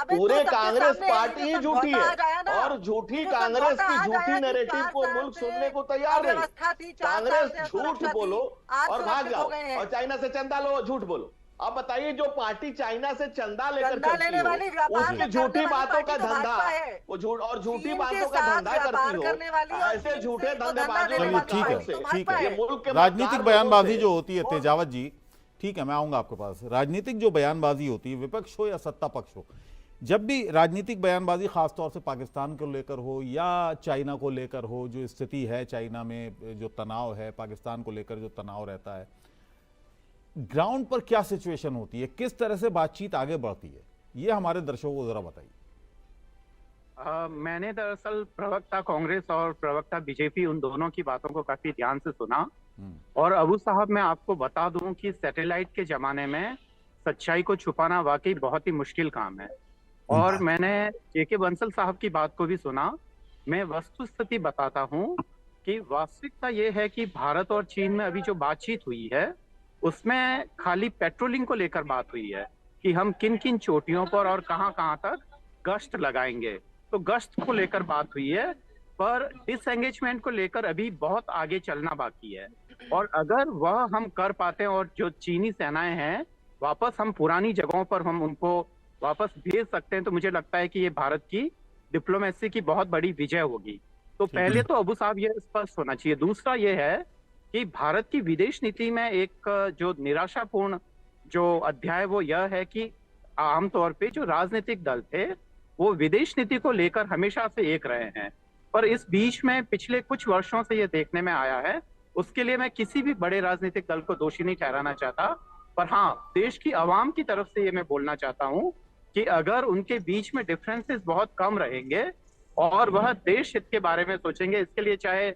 पूरे कांग्रेस पार्टी ही झूठी है, और झूठी कांग्रेस की झूठी नैरेटिव को मुल्क सुनने को तैयार नहीं। कांग्रेस झूठ बोलो और भाग जाओ, और चाइना से चंदा लो, झूठ बोलो। अब बताइए, जो पार्टी चाइना से चंदा लेकर चलती हो, उसकी झूठी बातों का धंधा, वो झूठ और झूठी बातों का धंधा करती हो, ऐसे झूठे धंधेबाजों ठीक है, राजनीतिक बयानबाजी जो होती है तेजावत जी, ठीक है, मैं आऊंगा आपके पास। राजनीतिक जो बयानबाजी होती है, विपक्ष हो या सत्ता पक्ष हो, जब भी राजनीतिक बयानबाजी खासतौर से पाकिस्तान को लेकर हो या चाइना को लेकर हो, जो स्थिति है चाइना में, जो तनाव है, पाकिस्तान को लेकर जो तनाव रहता है, ग्राउंड पर क्या सिचुएशन होती है, किस तरह से बातचीत आगे बढ़ती है, ये हमारे दर्शकों को जरा बताइए। मैंने दरअसल प्रवक्ता कांग्रेस और प्रवक्ता बीजेपी उन दोनों की बातों को काफी ध्यान से सुना, और अबू साहब मैं आपको बता दूं कि सैटेलाइट के जमाने में सच्चाई को छुपाना वाकई बहुत ही मुश्किल काम है। और मैंने जेके बंसल साहब की बात को भी सुना। मैं वस्तुस्थिति बताता हूं कि वास्तविकता ये है कि भारत और चीन में अभी जो बातचीत हुई है उसमें खाली पेट्रोलिंग को लेकर बात हुई है कि हम किन किन चोटियों पर और कहां तक गश्त लगाएंगे, तो गश्त को लेकर बात हुई है, पर डिसएंगेजमेंट को लेकर अभी बहुत आगे चलना बाकी है। और अगर वह हम कर पाते हैं और जो चीनी सेनाएं हैं वापस हम पुरानी जगहों पर हम उनको वापस भेज सकते हैं, तो मुझे लगता है कि ये भारत की डिप्लोमेसी की बहुत बड़ी विजय होगी। तो पहले तो अबू साहब ये स्पष्ट होना चाहिए। दूसरा ये है कि भारत की विदेश नीति में एक जो निराशापूर्ण जो अध्याय वो यह है कि आमतौर पे जो राजनीतिक दल थे वो विदेश नीति को लेकर हमेशा से एक रहे हैं, पर इस बीच में पिछले कुछ वर्षों से ये देखने में आया है। उसके लिए मैं किसी भी बड़े राजनीतिक दल को दोषी नहीं ठहराना चाहता, पर हाँ, देश की आवाम की तरफ से ये मैं बोलना चाहता हूँ कि अगर उनके बीच में डिफरेंसेस बहुत कम रहेंगे और वह देश हित के बारे में सोचेंगे, इसके लिए चाहे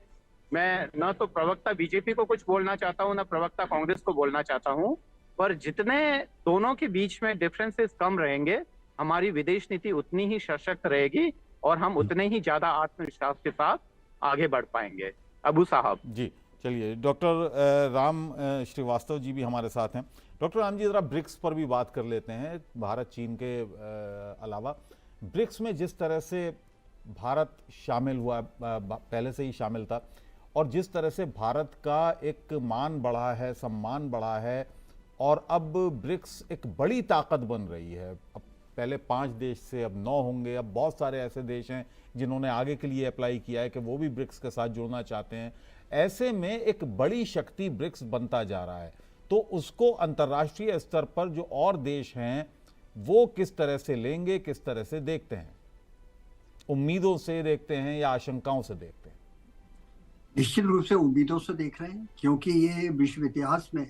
मैं न तो प्रवक्ता बीजेपी को कुछ बोलना चाहता हूँ, न प्रवक्ता कांग्रेस को बोलना चाहता हूँ, पर जितने दोनों के बीच में डिफरेंसेस कम रहेंगे हमारी विदेश नीति उतनी ही सशक्त रहेगी और हम उतने ही ज्यादा आत्मविश्वास के साथ आगे बढ़ पाएंगे। अबू साहब जी, चलिए डॉक्टर राम श्रीवास्तव जी भी हमारे साथ हैं। डॉक्टर राम जी, जरा ब्रिक्स पर भी बात कर लेते हैं। भारत चीन के अलावा ब्रिक्स में जिस तरह से भारत शामिल हुआ, पहले से ही शामिल था, और जिस तरह से भारत का एक मान बढ़ा है, सम्मान बढ़ा है, और अब ब्रिक्स एक बड़ी ताकत बन रही है। अब पहले 5 देश से अब 9 होंगे, अब बहुत सारे ऐसे देश हैं जिन्होंने आगे के लिए अप्लाई किया है कि वो भी ब्रिक्स के साथ जुड़ना चाहते हैं। ऐसे में एक बड़ी शक्ति ब्रिक्स बनता जा रहा है, तो उसको अंतर्राष्ट्रीय स्तर पर जो और देश हैं वो किस तरह से लेंगे, किस तरह से देखते हैं? उम्मीदों से देखते हैं या आशंकाओं से देखते हैं? निश्चित रूप से उम्मीदों से देख रहे हैं, क्योंकि ये विश्व इतिहास में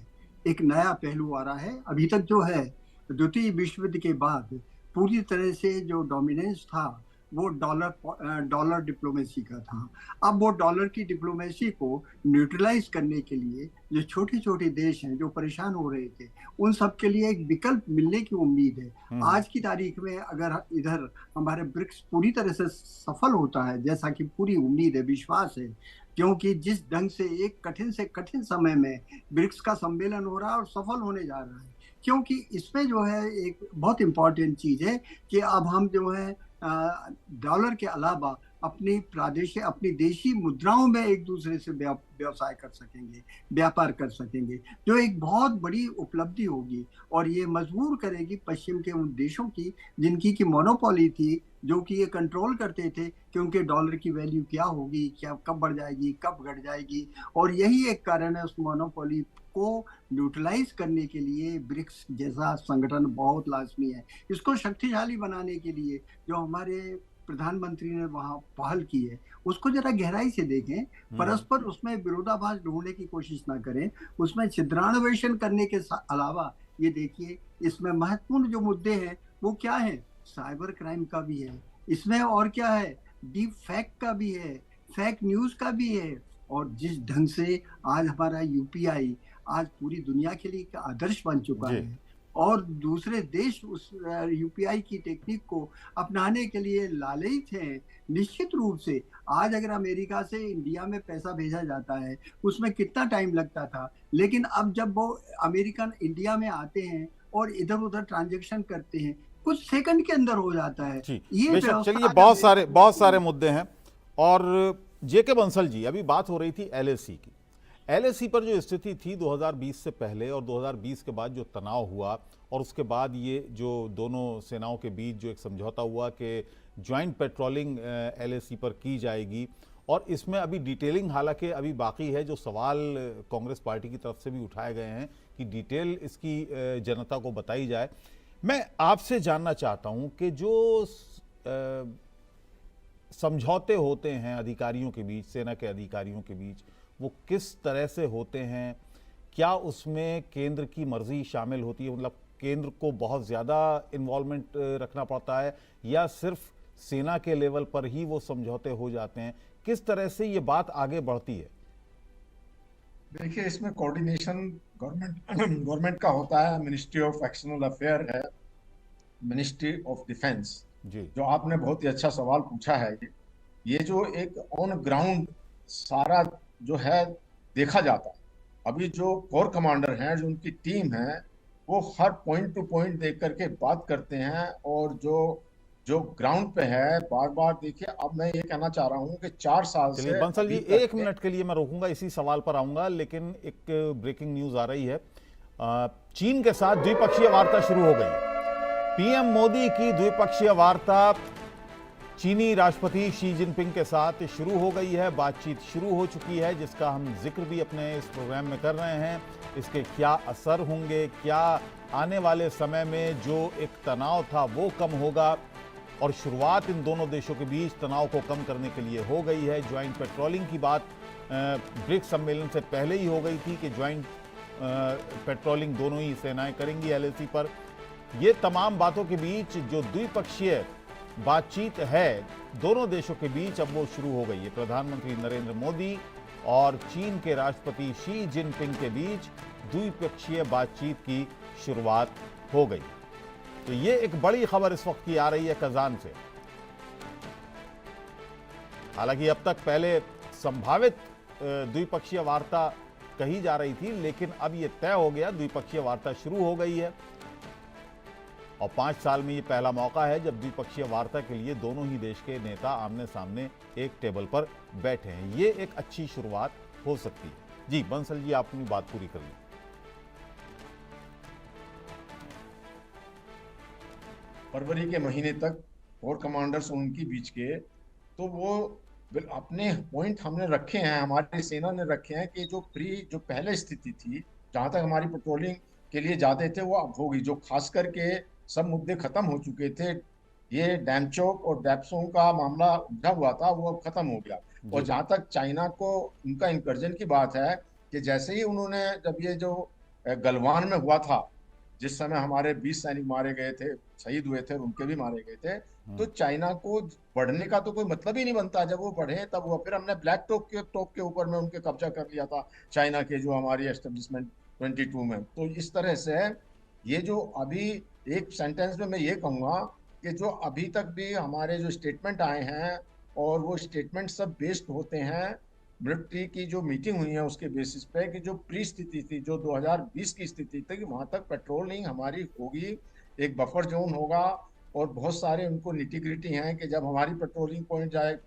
एक नया पहलू आ रहा है। अभी तक जो है द्वितीय विश्व युद्ध के बाद पूरी तरह से जो डोमिनेंस था वो डॉलर डिप्लोमेसी का था। अब वो डॉलर की डिप्लोमेसी को न्यूट्रलाइज करने के लिए जो छोटे छोटे देश हैं जो परेशान हो रहे थे, उन सब के लिए एक विकल्प मिलने की उम्मीद है। आज की तारीख में अगर इधर हमारे ब्रिक्स पूरी तरह से सफल होता है, जैसा कि पूरी उम्मीद है, विश्वास है, क्योंकि जिस ढंग से एक कठिन से कठिन समय में ब्रिक्स का सम्मेलन हो रहा है और सफल होने जा रहा है, क्योंकि इसमें जो है एक बहुत इंपॉर्टेंट चीज है कि अब हम जो है डॉलर के अलावा अपनी प्रादेशिक, अपनी देशी मुद्राओं में एक दूसरे से व्यवसाय कर सकेंगे, व्यापार कर सकेंगे, जो एक बहुत बड़ी उपलब्धि होगी। और ये मजबूर करेगी पश्चिम के उन देशों की जिनकी की मोनोपोली थी, जो कि ये कंट्रोल करते थे कि उनके डॉलर की वैल्यू क्या होगी, क्या कब बढ़ जाएगी, कब घट जाएगी। और यही एक कारण है उस मोनोपोली को न्यूट्रलाइज करने के लिए ब्रिक्स जैसा संगठन बहुत लाजमी है। इसको शक्तिशाली बनाने के लिए जो हमारे प्रधानमंत्री ने वहाँ पहल की है उसको जरा गहराई से देखें, परस्पर उसमें विरोधाभास ढूंढने की कोशिश ना करें, उसमें छिद्रान्वेषण करने के अलावा ये देखिए इसमें महत्वपूर्ण जो मुद्दे हैं वो क्या है। साइबर क्राइम का भी है इसमें, और क्या है, डीप फैक्ट का भी है, फेक न्यूज का भी है। और जिस ढंग से आज हमारा यूपीआई आज पूरी दुनिया के लिए एक आदर्श बन चुका जी। है और दूसरे देश उस यूपीआई की टेक्निक को अपनाने के लिए लालयित हैं। निश्चित रूप से आज अगर अमेरिका से इंडिया में पैसा भेजा जाता है उसमें कितना टाइम लगता था, लेकिन अब जब वो अमेरिकन इंडिया में आते हैं और इधर उधर ट्रांजेक्शन करते हैं कुछ सेकंड के अंदर हो जाता है। जी ये बेशक। व्यवस्था चलिए, आज बहुत सारे मुद्दे हैं। और जेके बंसल जी, अभी बात हो रही थी एलएसी की। एलएसी पर जो स्थिति थी 2020 से पहले और 2020 के बाद जो तनाव हुआ और उसके बाद ये जो दोनों सेनाओं के बीच जो एक समझौता हुआ कि ज्वाइंट पेट्रोलिंग एलएसी पर की जाएगी, और इसमें अभी डिटेलिंग हालांकि अभी बाकी है। जो सवाल कांग्रेस पार्टी की तरफ से भी उठाए गए हैं कि डिटेल इसकी जनता को बताई जाए। मैं आपसे जानना चाहता हूं कि जो समझौते होते हैं अधिकारियों के बीच, सेना के अधिकारियों के बीच, वो किस तरह से होते हैं? क्या उसमें केंद्र की मर्जी शामिल होती है? मतलब केंद्र को बहुत ज़्यादा इन्वॉल्वमेंट रखना पड़ता है या सिर्फ सेना के लेवल पर ही वो समझौते हो जाते हैं? किस तरह से ये बात आगे बढ़ती है? देखिए, इसमें कोऑर्डिनेशन गवर्नमेंट का होता है। मिनिस्ट्री ऑफ एक्सटर्नल अफेयर है, मिनिस्ट्री ऑफ डिफेंस। जी। जो आपने बहुत ही अच्छा सवाल पूछा है, ये जो एक ऑन ग्राउंड सारा जो है देखा जाता है। अभी जो कोर कमांडर हैं, जो उनकी टीम है, वो हर पॉइंट टू पॉइंट देख करके बात करते हैं। और जो ग्राउंड पे है, बार बार देखिए, अब मैं ये कहना चाह रहा हूँ कि 4 साल चलिए से बंसल जी, अभी तक 1 मिनट के लिए मैं रोकूंगा, इसी सवाल पर आऊंगा, लेकिन एक ब्रेकिंग न्यूज आ रही है। चीन के साथ द्विपक्षीय वार्ता शुरू हो गई। पीएम मोदी की द्विपक्षीय वार्ता चीनी राष्ट्रपति शी जिनपिंग के साथ शुरू हो गई है। बातचीत शुरू हो चुकी है, जिसका हम जिक्र भी अपने इस प्रोग्राम में कर रहे हैं। इसके क्या असर होंगे, क्या आने वाले समय में जो एक तनाव था वो कम होगा, और शुरुआत इन दोनों देशों के बीच तनाव को कम करने के लिए हो गई है। ज्वाइंट पेट्रोलिंग की बात ब्रिक्स सम्मेलन से पहले ही हो गई थी कि ज्वाइंट पेट्रोलिंग दोनों ही सेनाएं करेंगी एलएसी पर। ये तमाम बातों के बीच जो द्विपक्षीय बातचीत है दोनों देशों के बीच, अब वो शुरू हो गई है। प्रधानमंत्री नरेंद्र मोदी और चीन के राष्ट्रपति शी जिनपिंग के बीच द्विपक्षीय बातचीत की शुरुआत हो गई। तो ये एक बड़ी खबर इस वक्त की आ रही है कजान से। हालांकि अब तक पहले संभावित द्विपक्षीय वार्ता कही जा रही थी, लेकिन अब ये तय हो गया, द्विपक्षीय वार्ता शुरू हो गई है। और 5 साल में ये पहला मौका है जब द्विपक्षीय वार्ता के लिए दोनों ही देश के नेता आमने सामने एक टेबल पर बैठे हैं। ये एक अच्छी शुरुआत हो सकती है। जी बंसल जी, आप अपनी बात पूरी कर लीजिए। फरवरी के महीने तक कोर कमांडर्स उनकी बीच के, तो वो अपने पॉइंट हमने रखे हैं, हमारी सेना ने रखे हैं कि जो पहले स्थिति थी, जहां तक हमारी पेट्रोलिंग के लिए जाते थे, वो अब होगी। जो खास करके सब मुद्दे खत्म हो चुके थे, ये डैमचोक और डैप्सों का मामला उलझा हुआ था, वो अब खत्म हो गया। और जहां तक चाइना को उनका इंकर्जन की बात है, कि जैसे ही उन्होंने, जब ये जो गलवान में हुआ था, जिस समय हमारे 20 सैनिक मारे गए थे, शहीद हुए थे और उनके भी मारे गए थे, तो चाइना को बढ़ने का तो कोई मतलब ही नहीं बनता। जब वो बढ़े तब वो, फिर हमने ब्लैक टॉप के ऊपर में उनके कब्जा कर लिया था, चाइना के जो हमारी एस्टेब्लिशमेंट 22 में। तो इस तरह से ये जो अभी एक सेंटेंस में मैं ये कहूँगा कि जो अभी तक भी हमारे जो स्टेटमेंट आए हैं, और वो स्टेटमेंट सब बेस्ड होते हैं मिलिट्री की जो मीटिंग हुई है उसके बेसिस पे, कि जो प्री स्थिति थी, जो 2020 की स्थिति थी, कि वहां तक पेट्रोलिंग हमारी होगी, एक बफर जोन होगा। और बहुत सारे उनको निटिग्रिटी हैं कि जब हमारी पेट्रोलिंग पॉइंट जाए,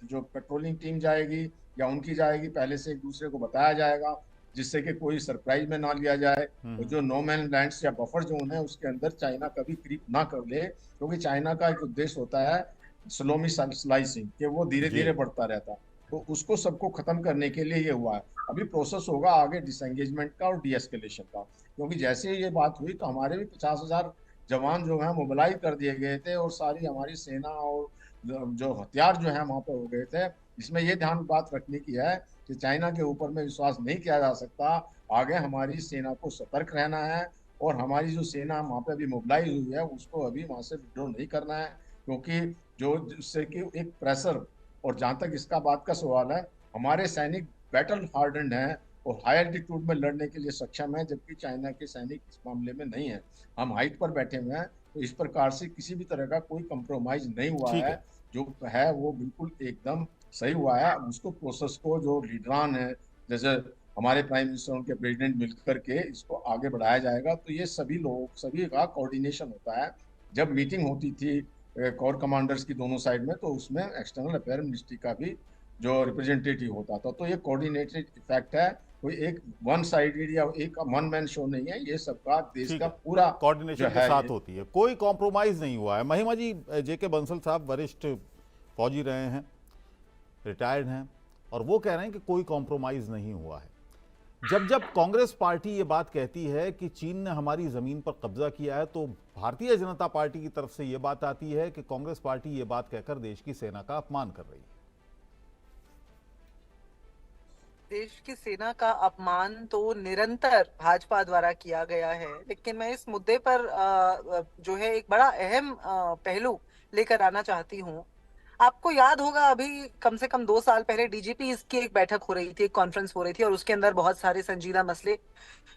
जो पेट्रोलिंग टीम जाएगी या उनकी जाएगी, पहले से एक दूसरे को बताया जाएगा, जिससे कि कोई सरप्राइज में ना लिया जाए। और जो नो मैन लैंड्स या बफर जोन है, उसके अंदर चाइना कभी क्रीप ना कर ले, क्योंकि चाइना का एक उद्देश्य होता है स्लोमी स्लाइसिंग, कि वो धीरे धीरे बढ़ता रहता है। तो उसको सबको खत्म करने के लिए ये हुआ है। अभी प्रोसेस होगा आगे डिसएंगेजमेंट का और डीएस्केलेशन का, क्योंकि जैसे ये बात हुई तो हमारे भी 50,000 जवान जो है मोबिलाइज कर दिए गए थे, और सारी हमारी सेना और जो हथियार जो है वहां पर हो गए थे। इसमें ये ध्यान बात रखने की है कि चाइना के ऊपर में विश्वास नहीं किया जा सकता। आगे हमारी सेना को सतर्क रहना है, और हमारी जो सेना वहां पे अभी मोबिलाइज हुई है, उसको अभी वहां से विड्रॉ नहीं करना है, क्योंकि जो जिससे कि एक प्रेशर और जहां तक इसका बात का सवाल है, हमारे सैनिक बैटल हार्डन्ड हैं और हाई एल्टीट्यूड में लड़ने के लिए सक्षम है, जबकि चाइना के सैनिक इस मामले में नहीं है। हम हाइट पर बैठे हुए हैं, तो इस प्रकार से किसी भी तरह का कोई कंप्रोमाइज नहीं हुआ है। जो है वो बिल्कुल एकदम सही हुआ है। उसको प्रोसेस को जो लीडरान है, जैसे हमारे प्राइम मिनिस्टर, उनके प्रेसिडेंट मिलकर के इसको आगे बढ़ाया जाएगा। तो ये सभी लोग, सभी का कोऑर्डिनेशन होता है। जब मीटिंग होती थी कोर कमांडर्स की दोनों साइड में, तो उसमें एक्सटर्नल अफेयर मिनिस्ट्री का भी जो रिप्रेजेंटेटिव होता था। तो ये कोऑर्डिनेटेड इफेक्ट है, कोई एक वन साइडेड या एक वन मैन शो नहीं है। ये सबका देश का पूरा कोऑर्डिनेशन के साथ होती है, कोई कॉम्प्रोमाइज नहीं हुआ है। महिमा जी, जेके बंसल साहब वरिष्ठ फौजी रहे हैं, रिटायर्ड हैं, और वो कह रहे हैं कि कोई कॉम्प्रोमाइज नहीं हुआ है। जब कांग्रेस पार्टी ये बात कहती है कि चीन ने हमारी जमीन पर कब्जा किया है, तो भारतीय जनता पार्टी की तरफ से ये बात आती है कि कांग्रेस पार्टी ये बात कहकर देश की सेना का अपमान कर रही है। देश की सेना का अपमान तो निरंतर भाजपा द्वारा किया गया है, लेकिन मैं इस मुद्दे पर जो है एक बड़ा अहम पहलू लेकर आना चाहती हूँ। आपको याद होगा, अभी कम से कम 2 साल पहले डीजीपी की एक बैठक हो रही थी, एक कॉन्फ्रेंस हो रही थी, और उसके अंदर बहुत सारे संजीदा मसले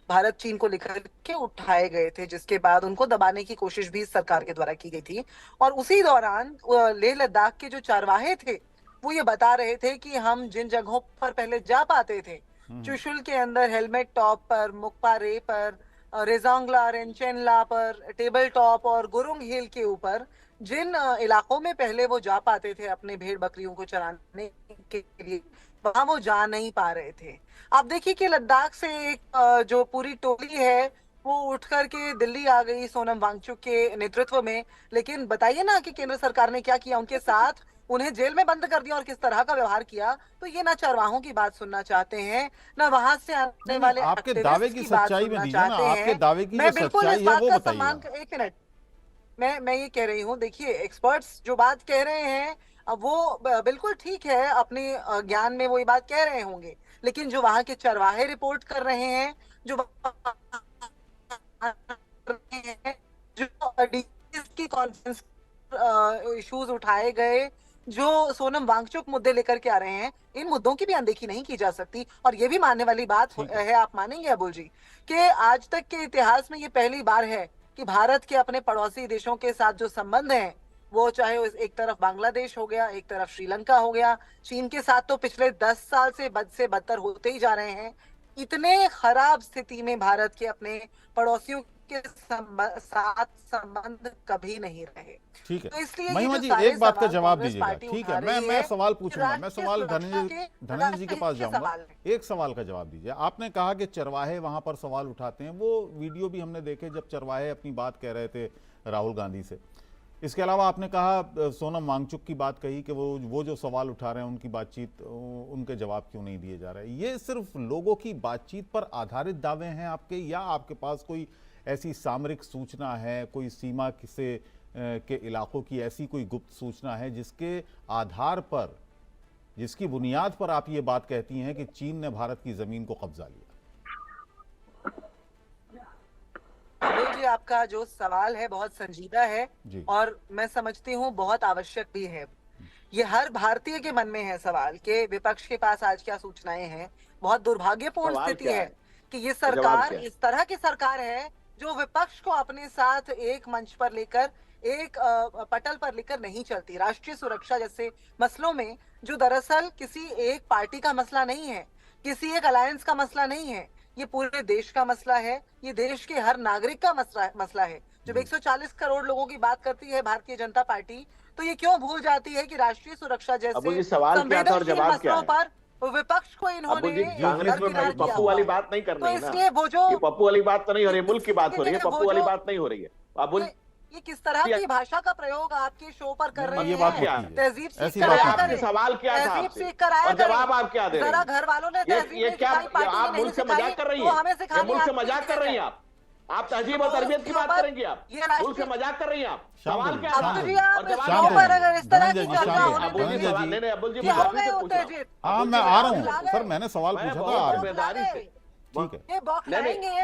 भारत चीन को लेकर के उठाए गए थे, जिसके बाद उनको दबाने की कोशिश भी सरकार के द्वारा की गई थी। और उसी दौरान लेह लद्दाख के जो चारवाहे थे वो ये बता रहे थे कि हम जिन जगहों पर पहले जा पाते थे, चुशुल के अंदर हेलमेट टॉप पर, मुकपा रे पर, रेजोंगला, रेंचेनला पर, टेबल टॉप और गुरुंग हिल के ऊपर जिन इलाकों में पहले वो जा पाते थे अपने भेड़ बकरियों को चराने के लिए, वहां वो जा नहीं पा रहे थे। आप देखिए कि लद्दाख से एक जो पूरी टोली है वो उठ करके दिल्ली आ गई सोनम वांगचुक के नेतृत्व में, लेकिन बताइए ना कि केंद्र सरकार ने क्या किया उनके साथ, उन्हें जेल में बंद कर दिया और किस तरह का व्यवहार किया। तो ये ना चरवाहों की बात सुनना चाहते हैं, ना वहां से आने वाले आपके दावे की सच्चाई में दीजिए ना, आपके दावे की जो सच्चाई है वो बताइए। एक मिनट, मैं ये कह रही हूँ, देखिए एक्सपर्ट्स जो बात कह रहे हैं अब वो बिल्कुल ठीक है, अपने ज्ञान में वो ये बात कह रहे होंगे, लेकिन जो वहां के चरवाहे रिपोर्ट कर रहे हैं, जो की कॉन्फ्रेंस इश्यूज उठाए गए, जो सोनम वांगचुक मुद्दे लेकर के आ रहे हैं, इन मुद्दों की भी अनदेखी नहीं की जा सकती। और ये भी मानने वाली बात है, आप मानेंगे अबुल जी, कि आज तक के इतिहास में ये पहली बार है कि भारत के अपने पड़ोसी देशों के साथ जो संबंध हैं, वो चाहे एक तरफ बांग्लादेश हो गया, एक तरफ श्रीलंका हो गया, चीन के साथ तो पिछले 10 साल से बदतर होते ही जा रहे हैं। इतने खराब स्थिति में भारत के अपने पड़ोसियों के साथ संबंध कभी नहीं रहे। ठीक है, तो इसलिए महिमा जी एक बात का जवाब दीजिएगा। ठीक है, मैं सवाल पूछूंगा, मैं सवाल धनंजय जी के पास जाऊंगा। एक सवाल का जवाब दीजिए। आपने कहा कि चरवाहे वहां पर सवाल उठाते हैं, वो वीडियो भी हमने देखे जब चरवाहे अपनी बात कह रहे थे राहुल गांधी से। इसके अलावा आपने कहा, सोनम वांगचुक की बात कही कि वो जो सवाल उठा रहे हैं उनकी बातचीत, उनके जवाब क्यों नहीं दिए जा रहे। ये सिर्फ लोगों की बातचीत पर आधारित दावे हैं आपके, या आपके पास कोई ऐसी सामरिक सूचना है, कोई सीमा से के इलाकों की ऐसी कोई गुप्त सूचना है जिसके आधार पर, जिसकी बुनियाद पर आप ये बात कहती हैं कि चीन ने भारत की जमीन को कब्जा लिया? जी, आपका जो सवाल है बहुत संजीदा है और मैं समझती हूँ बहुत आवश्यक भी है। ये हर भारतीय के मन में है सवाल कि विपक्ष के पास आज क्या सूचनाएं हैं। बहुत दुर्भाग्यपूर्ण स्थिति है कि ये सरकार इस तरह की सरकार है जो विपक्ष को अपने साथ एक मंच पर लेकर, एक पटल पर लेकर नहीं चलती। राष्ट्रीय सुरक्षा जैसे मसलों में, जो दरअसल किसी एक पार्टी का मसला नहीं है, किसी एक अलायंस का मसला नहीं है, ये पूरे देश का मसला है, ये देश के हर नागरिक का मसला है। जब 140 करोड़ लोगों की बात करती है भारतीय जनता पार्टी, तो ये क्यों भूल जाती है कि राष्ट्रीय सुरक्षा जैसे संवेदनशील मसलों पर विपक्ष को इन्होंने पप्पू वाली बात नहीं करनी है ना। इसलिए वो जो पप्पू वाली बात तो नहीं हो रही, मुल्क की बात हो रही है, पप्पू वाली बात नहीं हो रही है। अब ये किस तरह की भाषा का प्रयोग आपके शो पर कर रहे हैं? तहजीब सीख कर आपने सवाल क्या था और जवाब आप क्या दे रहे हैं? घर वालों ने ये क्या आप मुल्क से मजाक कर रही हैं? मुल्क से मजाक कर रही हैं आप तहजीब और तरबियत की बात करेंगे आप? मुल्क से मजाक कर रही हैं आप? सवाल क्या था? मैं आ रहा हूँ सर, मैंने सवाल पूछा था जिम्मेदारी से। ठीक है,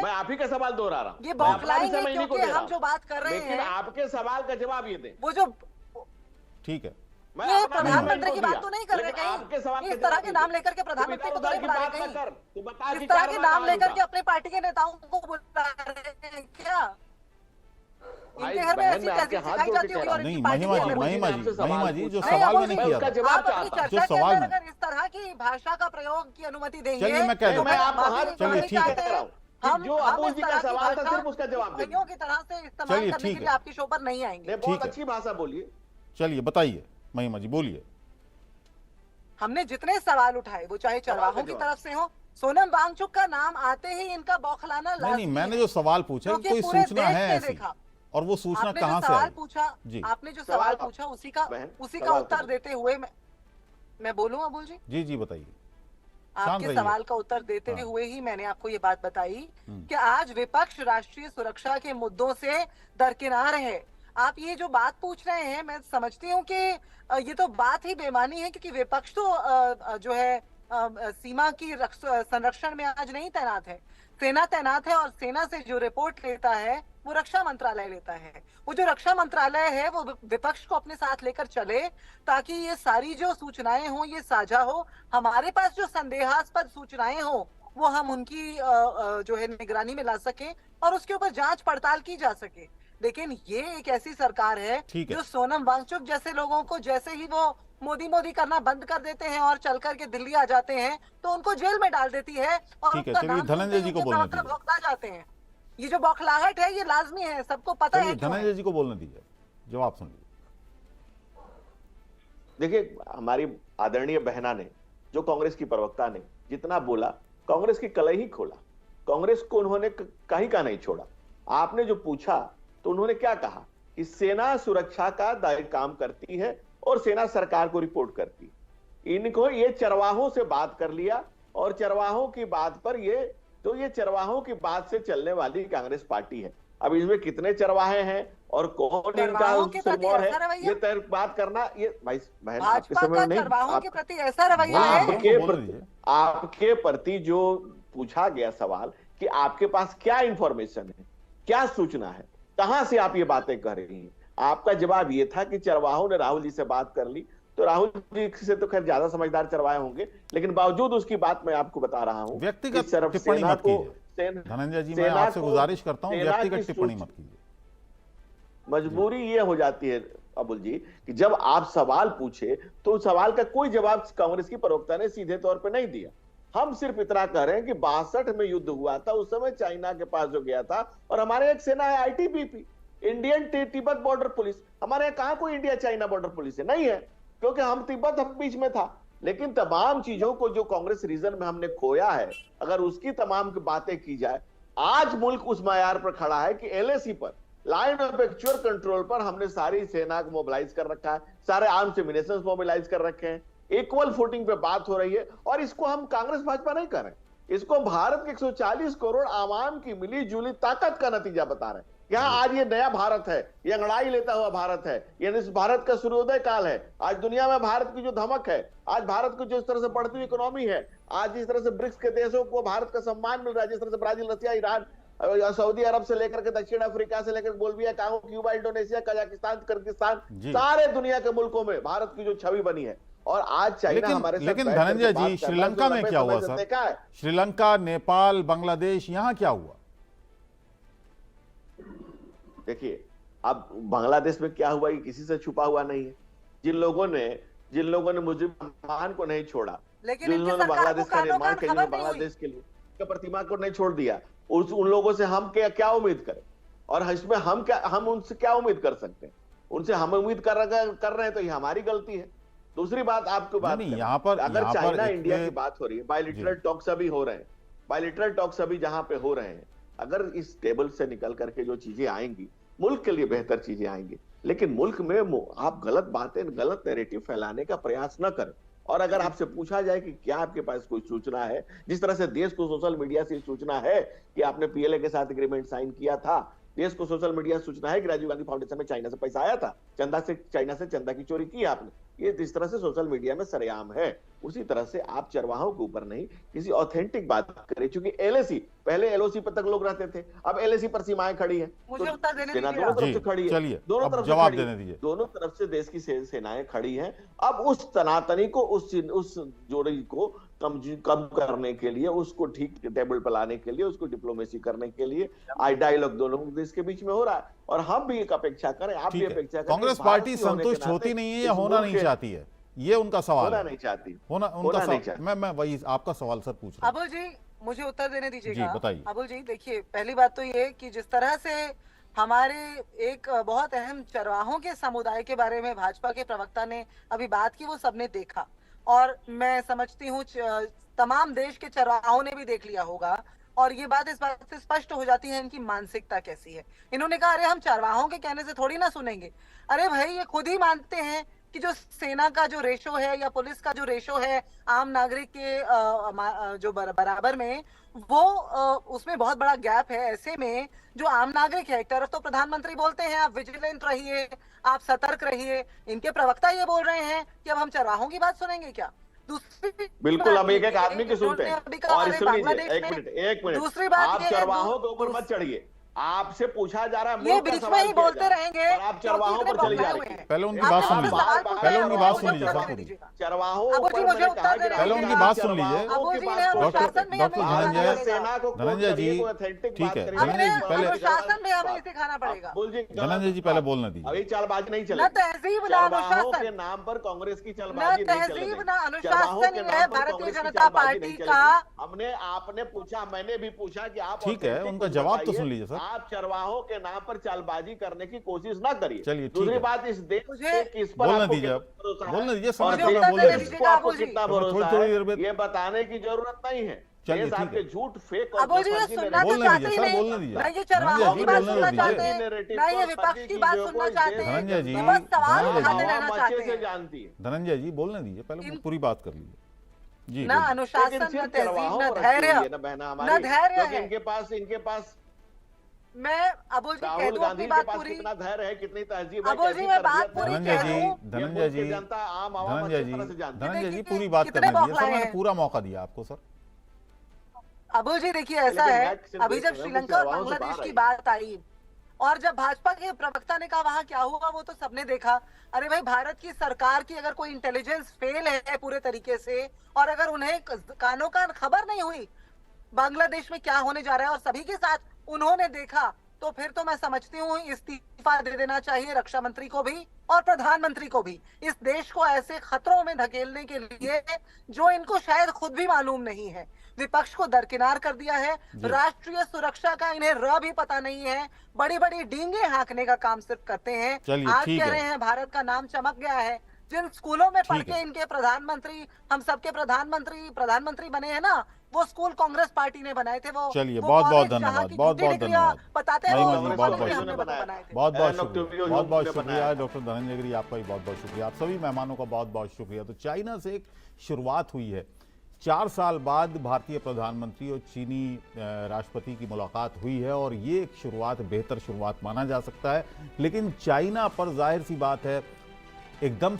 मैं आप ही का सवाल दोहरा रहा हूँ। ये बौखलाएंगे क्योंकि हम जो बात कर रहे हैं, लेकिन आपके सवाल का जवाब ये दें। वो जो ठीक है, ये प्रधानमंत्री की बात तो नहीं कर रहे कहीं? इस तरह के नाम लेकर के प्रधानमंत्री को तो नहीं बुला रहे कहीं? इस तरह के नाम लेकर के अपने पार्टी के नेताओं को बुला रहे हैं क्या? इनके घर में ऐसी कैसी सिखाई जाती होगी और इनकी पार्टी के महिमा जी जो सवाल मैंने किया था, आप अपनी चर्चा के अंदर अगर इस तरह की भाषा का प्रयोग की अनुमति देंगे, चलिए मैं कह दूं, चलिए ठीक है, हम जो अबुल जी का सवाल था सिर्फ उसका जवाब दें। की तरह से इस्तेमाल करने के लिए आपकी शो पर नहीं आएंगे। बहुत अच्छी भाषा बोलिए। चलिए बताइए महिमा जी, बोलिए। हमने जितने सवाल उठाए वो चाहे चरवाहों की तरफ से हो, सोनम वांगचुक का नाम आते ही इनका बौखलाना नहीं, मैंने जो सवाल पूछा कोई सूचना है ऐसी, और वो सूचना कहाँ से आई? आपने जो सवाल पूछा उसी का उत्तर देते हुए मैं बोलूं अबुल जी? जी जी बताइए। आपके सवाल का उत्तर देते हुए ही मैंने आपको ये बात बताई कि आज विपक्ष राष्ट्रीय सुरक्षा के मुद्दों से दरकिनार है। आप ये जो बात पूछ रहे हैं, मैं समझती हूँ कि ये तो बात ही बेमानी है, क्योंकि विपक्ष तो जो है सीमा की संरक्षण में आज नहीं तैनात है, सेना तैनात है, और सेना से जो रिपोर्ट लेता है वो रक्षा मंत्रालय लेता है। वो जो रक्षा मंत्रालय है वो विपक्ष को अपने साथ लेकर चले, ताकि ये सारी जो सूचनाएं हों ये साझा हो। हमारे पास जो संदेहास्पद सूचनाएं हों वो हम उनकी जो है निगरानी में ला सकें और उसके ऊपर जांच पड़ताल की जा सके। लेकिन ये एक ऐसी सरकार है जो सोनम वांगचुक जैसे लोगों को जैसे ही वो मोदी मोदी करना बंद कर देते हैं और चल करके दिल्ली आ जाते हैं तो उनको जेल में डाल देती है और उनका नाम धनंजय जी को बोलने दीजिए। बौखला जाते हैं। ये जो बौखलाहट है ये लाजमी है, सबको पता है। धनंजय जी को बोलने दीजिए, जवाब सुन लीजिए। देखिए, हमारी आदरणीय बहना ने, जो कांग्रेस की प्रवक्ता ने जितना बोला, कांग्रेस की कलई ही खोला। कांग्रेस को उन्होंने कहीं का नहीं छोड़ा। आपने जो पूछा तो उन्होंने क्या कहा कि सेना सुरक्षा का काम करती है और सेना सरकार को रिपोर्ट करती है। इनको ये चरवाहों से बात कर लिया और चरवाहों की बात पर ये चरवाहों की बात से चलने वाली कांग्रेस पार्टी है। अब इसमें कितने चरवाहे हैं और कौन इनका सिरमौर है, ये तय बात करना, ये भाई बहन आपके समय नहीं, चरवाहों के प्रति ऐसा रवैया है। आपके प्रति जो पूछा गया सवाल कि आपके पास क्या इंफॉर्मेशन है, क्या सूचना है, कहां से आप ये बातें कर रही हैं, आपका जवाब ये था कि चरवाहों ने राहुल जी से बात कर ली। तो राहुल जी से तो खैर ज्यादा समझदार चरवाहे होंगे, लेकिन बावजूद उसकी बात मैं आपको बता रहा हूं। व्यक्तिगत टिप्पणी मत कीजिए धनंजय जी, मैं आपसे गुजारिश करता हूं व्यक्तिगत टिप्पणी मत कीजिए। मजबूरी ये हो जाती है अबुल जी कि जब आप सवाल पूछे तो उस सवाल का कोई जवाब कांग्रेस की प्रवक्ता ने सीधे तौर पर नहीं दिया। हम सिर्फ इतना कह रहे हैं कि 62 में युद्ध हुआ था, उस समय चाइना के पास जो गया था, और हमारे एक सेना है ITBP, Indian Tibet border police. हमारे यहाँ कहां कोई इंडिया चाइना बॉर्डर पुलिस है? नहीं है, क्योंकि हम तिब्बत हम बीच में था। लेकिन तमाम चीजों को जो कांग्रेस रीजन में हमने खोया है, अगर उसकी तमाम की बातें की जाए, आज मुल्क उस मायार पर खड़ा है कि एलएसी पर, लाइन ऑफ एक्चुअल कंट्रोल पर हमने सारी सेना को मोबिलाइज कर रखा है, सारे आर्म्स एमिनेशंस मोबिलाइज कर रखे हैं, इक्वल फुटिंग पे बात हो रही है। और इसको हम कांग्रेस भाजपा नहीं कर रहे, इसको भारत के 140 करोड़ आवाम की मिली जुली ताकत का नतीजा बता रहे हैं। यहाँ आज ये नया भारत है, ये अंगड़ाई लेता हुआ भारत है, ये इस भारत का सूर्योदय काल है। आज दुनिया में भारत की जो धमक है, आज भारत को जिस तरह से बढ़ती हुई इकोनॉमी है, आज जिस तरह से ब्रिक्स के देशों को भारत का सम्मान मिल रहा है, जिस तरह से ब्राजील, रसिया, ईरान, सऊदी अरब से लेकर के दक्षिण अफ्रीका से लेकर Bolivia, Congo, Cuba, Indonesia, Kazakhstan, Kyrgyzstan, सारे दुनिया के मुल्कों में भारत की जो छवि बनी है। और आज चाइना हमारे साथ, लेकिन धनंजय जी श्रीलंका में क्या हुआ सर? श्रीलंका, नेपाल, बांग्लादेश, यहाँ क्या हुआ? देखिए, अब बांग्लादेश में क्या हुआ ये किसी से छुपा हुआ नहीं है। जिन लोगों ने मुस्लिम रहमान को नहीं छोड़ा, जिन्होंने बांग्लादेश का निर्माण किया, बांग्लादेश के लिए प्रतिमा को नहीं छोड़ दिया, उन लोगों से हम क्या उम्मीद करें? और इसमें हम उनसे क्या उम्मीद कर सकते हैं? उनसे हम उम्मीद कर रहे हैं तो ये हमारी गलती है। दूसरी बात आपको बात यहाँ पर अगर चाइना इंडिया की बात हो रही है, बायलिटरल टॉक्स अभी हो रहे हैं, बायलिटरल टॉक्स अभी जहां पे हो रहे हैं, अगर इस टेबल से निकल करके जो चीजें आएंगी, मुल्क के लिए बेहतर चीजें आएंगी। लेकिन मुल्क में आप गलत बातें, गलत नैरेटिव फैलाने का प्रयास न करें। और अगर आपसे पूछा जाए कि क्या आपके पास कोई सूचना है, जिस तरह से देश को सोशल मीडिया से सूचना है कि आपने पीएलए के साथ एग्रीमेंट साइन किया था, देश को सोशल मीडिया सूचना है कि राजीव गांधी फाउंडेशन में चाइना से पैसा आया था, चाइना से चंदा की चोरी की आपने, ये इस तरह से सोशल मीडिया में सरेआम है। उसी तरह से आप चरवाहों के ऊपर नहीं, किसी ऑथेंटिक बात करें, क्योंकि एलएसी, पहले एलओसी पर तक लोग रहते थे, अब एलएसी पर सीमाएं खड़ी हैं, तो सेना दोनों तरफ से खड़ी है, दोनों तरफ से जवाब खड़ी देने है, दीजिए। दोनों तरफ से देश की सेनाएं खड़ी हैं। अब उस तनातनी को, उस जोड़ी को कम करने के लिए, उसको ठीक टेबल पर लाने के लिए, उसको डिप्लोमेसी करने के लिए आई डायलॉग दोनों देश के बीच में हो रहा है। और हम भी एक अपेक्षा करें, आप भी अपेक्षा करें। कांग्रेस पार्टी संतुष्ट होती नहीं है या होना नहीं चाहती है, ये उनका सवाल होना है। नहीं चाहती, होना उनका सवाल। मैं वही आपका सवाल सर पूछ रहा हूं। अबुल जी मुझे उत्तर देने दीजिएगा। जी बताइए। अबुल जी देखिए, पहली बात तो ये कि जिस तरह से हमारे एक बहुत अहम चरवाहों के समुदाय के बारे में भाजपा के प्रवक्ता ने अभी बात की, वो सबने देखा, और मैं समझती हूँ तमाम देश के चरवाहों ने भी देख लिया होगा। और ये बात इस बात से स्पष्ट हो जाती है इनकी मानसिकता कैसी है। इन्होंने कहा अरे हम चरवाहों के कहने से थोड़ी ना सुनेंगे। अरे भाई, ये खुद ही मानते हैं कि जो सेना का जो रेशो है या पुलिस का जो रेशो है आम नागरिक के जो बराबर में, वो उसमें बहुत बड़ा गैप है। ऐसे में जो आम नागरिक है, एक तरफ तो प्रधानमंत्री बोलते हैं आप विजिलेंट रहिए, आप सतर्क रहिए, इनके प्रवक्ता ये बोल रहे हैं कि अब हम चरवाहों की बात सुनेंगे क्या? दूसरी बिल्कुल, हम एक एक आदमी की सुनते हैं। और सुनिए, एक मिनट, दूसरी बात, आप चरवाहों के ऊपर मत चढ़िए, आपसे पूछा जा रहा है, ये बीच में ही बोलते रहेंगे, आप चरवाहों पर चली जा रही है। पहले उनकी बात सुन लीजिए, पहले उनकी बात सुन लीजिए। चरवाहों पहले उनकी बात सुन लीजिए। डॉक्टर धनंजय जी, ठीक है धनंजय जी, पहले बोलना दीजिए। अभी चालबाजी नहीं चलेगी, तहजीब चरवाहों के नाम पर कांग्रेस की चालबाजी नहीं चलेगी, अनुशासन है भारतीय जनता पार्टी का। हमने, आपने पूछा, मैंने भी पूछा कि आप, ठीक है, उनका जवाब तो सुन लीजिए सर। आप चरवाहों के नाम पर चालबाजी करने की कोशिश ना करिए। चलिए, दूसरी बात, इस देश पे किस पर बोलने आपको दीजिए, बोलने दीजिए, आपको कितना भरोसा है, ये बताने की जरूरत नहीं है। चलिए, आपके झूठ, फेक और बोलने दीजिए सर, बोलने दीजिए। ना ये चरवाहों की बात सुनना चाहते हैं, ना ये विपक्ष की बात सुनना चाहते हैं, धनंजय जी, बस सवाल उठाते रहना चाहते हैं। जानती है धनंजय जी, बोलने दीजिए, पहले पूरी बात कर लीजिए जी। ना अनुशासन, न तहजीब, न धैर्य, न धैर्य है इनके पास। मैं अबुल जी कह दूं अपनी बात पूरी, कितना धैर्य है, कितनी तहजीब है, अबुल जी मैं बात पूरी धनंजय कह जी, दूं। धनंजय जी, जनता, आम आवाम धनंजय अच्छी तरह से जानती है। जी, पूरी बात करने दीजिए सर, मैंने पूरा मौका दिया आपको सर। अबुल जी देखिए, ऐसा है, अभी जब श्रीलंका और बांग्लादेश की बात आई और जब भाजपा के प्रवक्ता ने कहा वहां क्या हुआ, वो तो सबने देखा। अरे भाई, भारत की सरकार की अगर कोई इंटेलिजेंस फेल है पूरे तरीके से, और अगर उन्हें कानों कान खबर नहीं हुई बांग्लादेश में क्या होने जा रहा है और सभी के साथ उन्होंने देखा, तो फिर तो मैं समझती हूँ इस्तीफा दे देना चाहिए रक्षा मंत्री को भी और प्रधानमंत्री को भी, इस देश को ऐसे खतरों में धकेलने के लिए जो इनको शायद खुद भी मालूम नहीं है। विपक्ष को दरकिनार कर दिया है, राष्ट्रीय सुरक्षा का इन्हें र भी पता नहीं है, बड़ी बड़ी डींगे हाँकने का काम सिर्फ करते हैं। आज कह रहे हैं भारत का नाम चमक गया है। जिन स्कूलों में पढ़ के इनके प्रधानमंत्री, हम सबके प्रधानमंत्री बने हैं ना, वो स्कूल कांग्रेस पार्टी ने बनाए थे। वो चलिए, बहुत बहुत धन्यवाद, बहुत बहुत धन्यवाद, बताते हैं बहुत बहुत शुक्रिया डॉक्टर धनंजय गिरी, आपका भी बहुत बहुत शुक्रिया, आप सभी मेहमानों का बहुत बहुत शुक्रिया। तो चाइना से एक शुरुआत हुई है, 4 साल बाद भारतीय प्रधानमंत्री और चीनी राष्ट्रपति की मुलाकात हुई है, और ये एक शुरुआत, बेहतर शुरुआत माना जा सकता है। लेकिन चाइना पर जाहिर सी बात है एकदम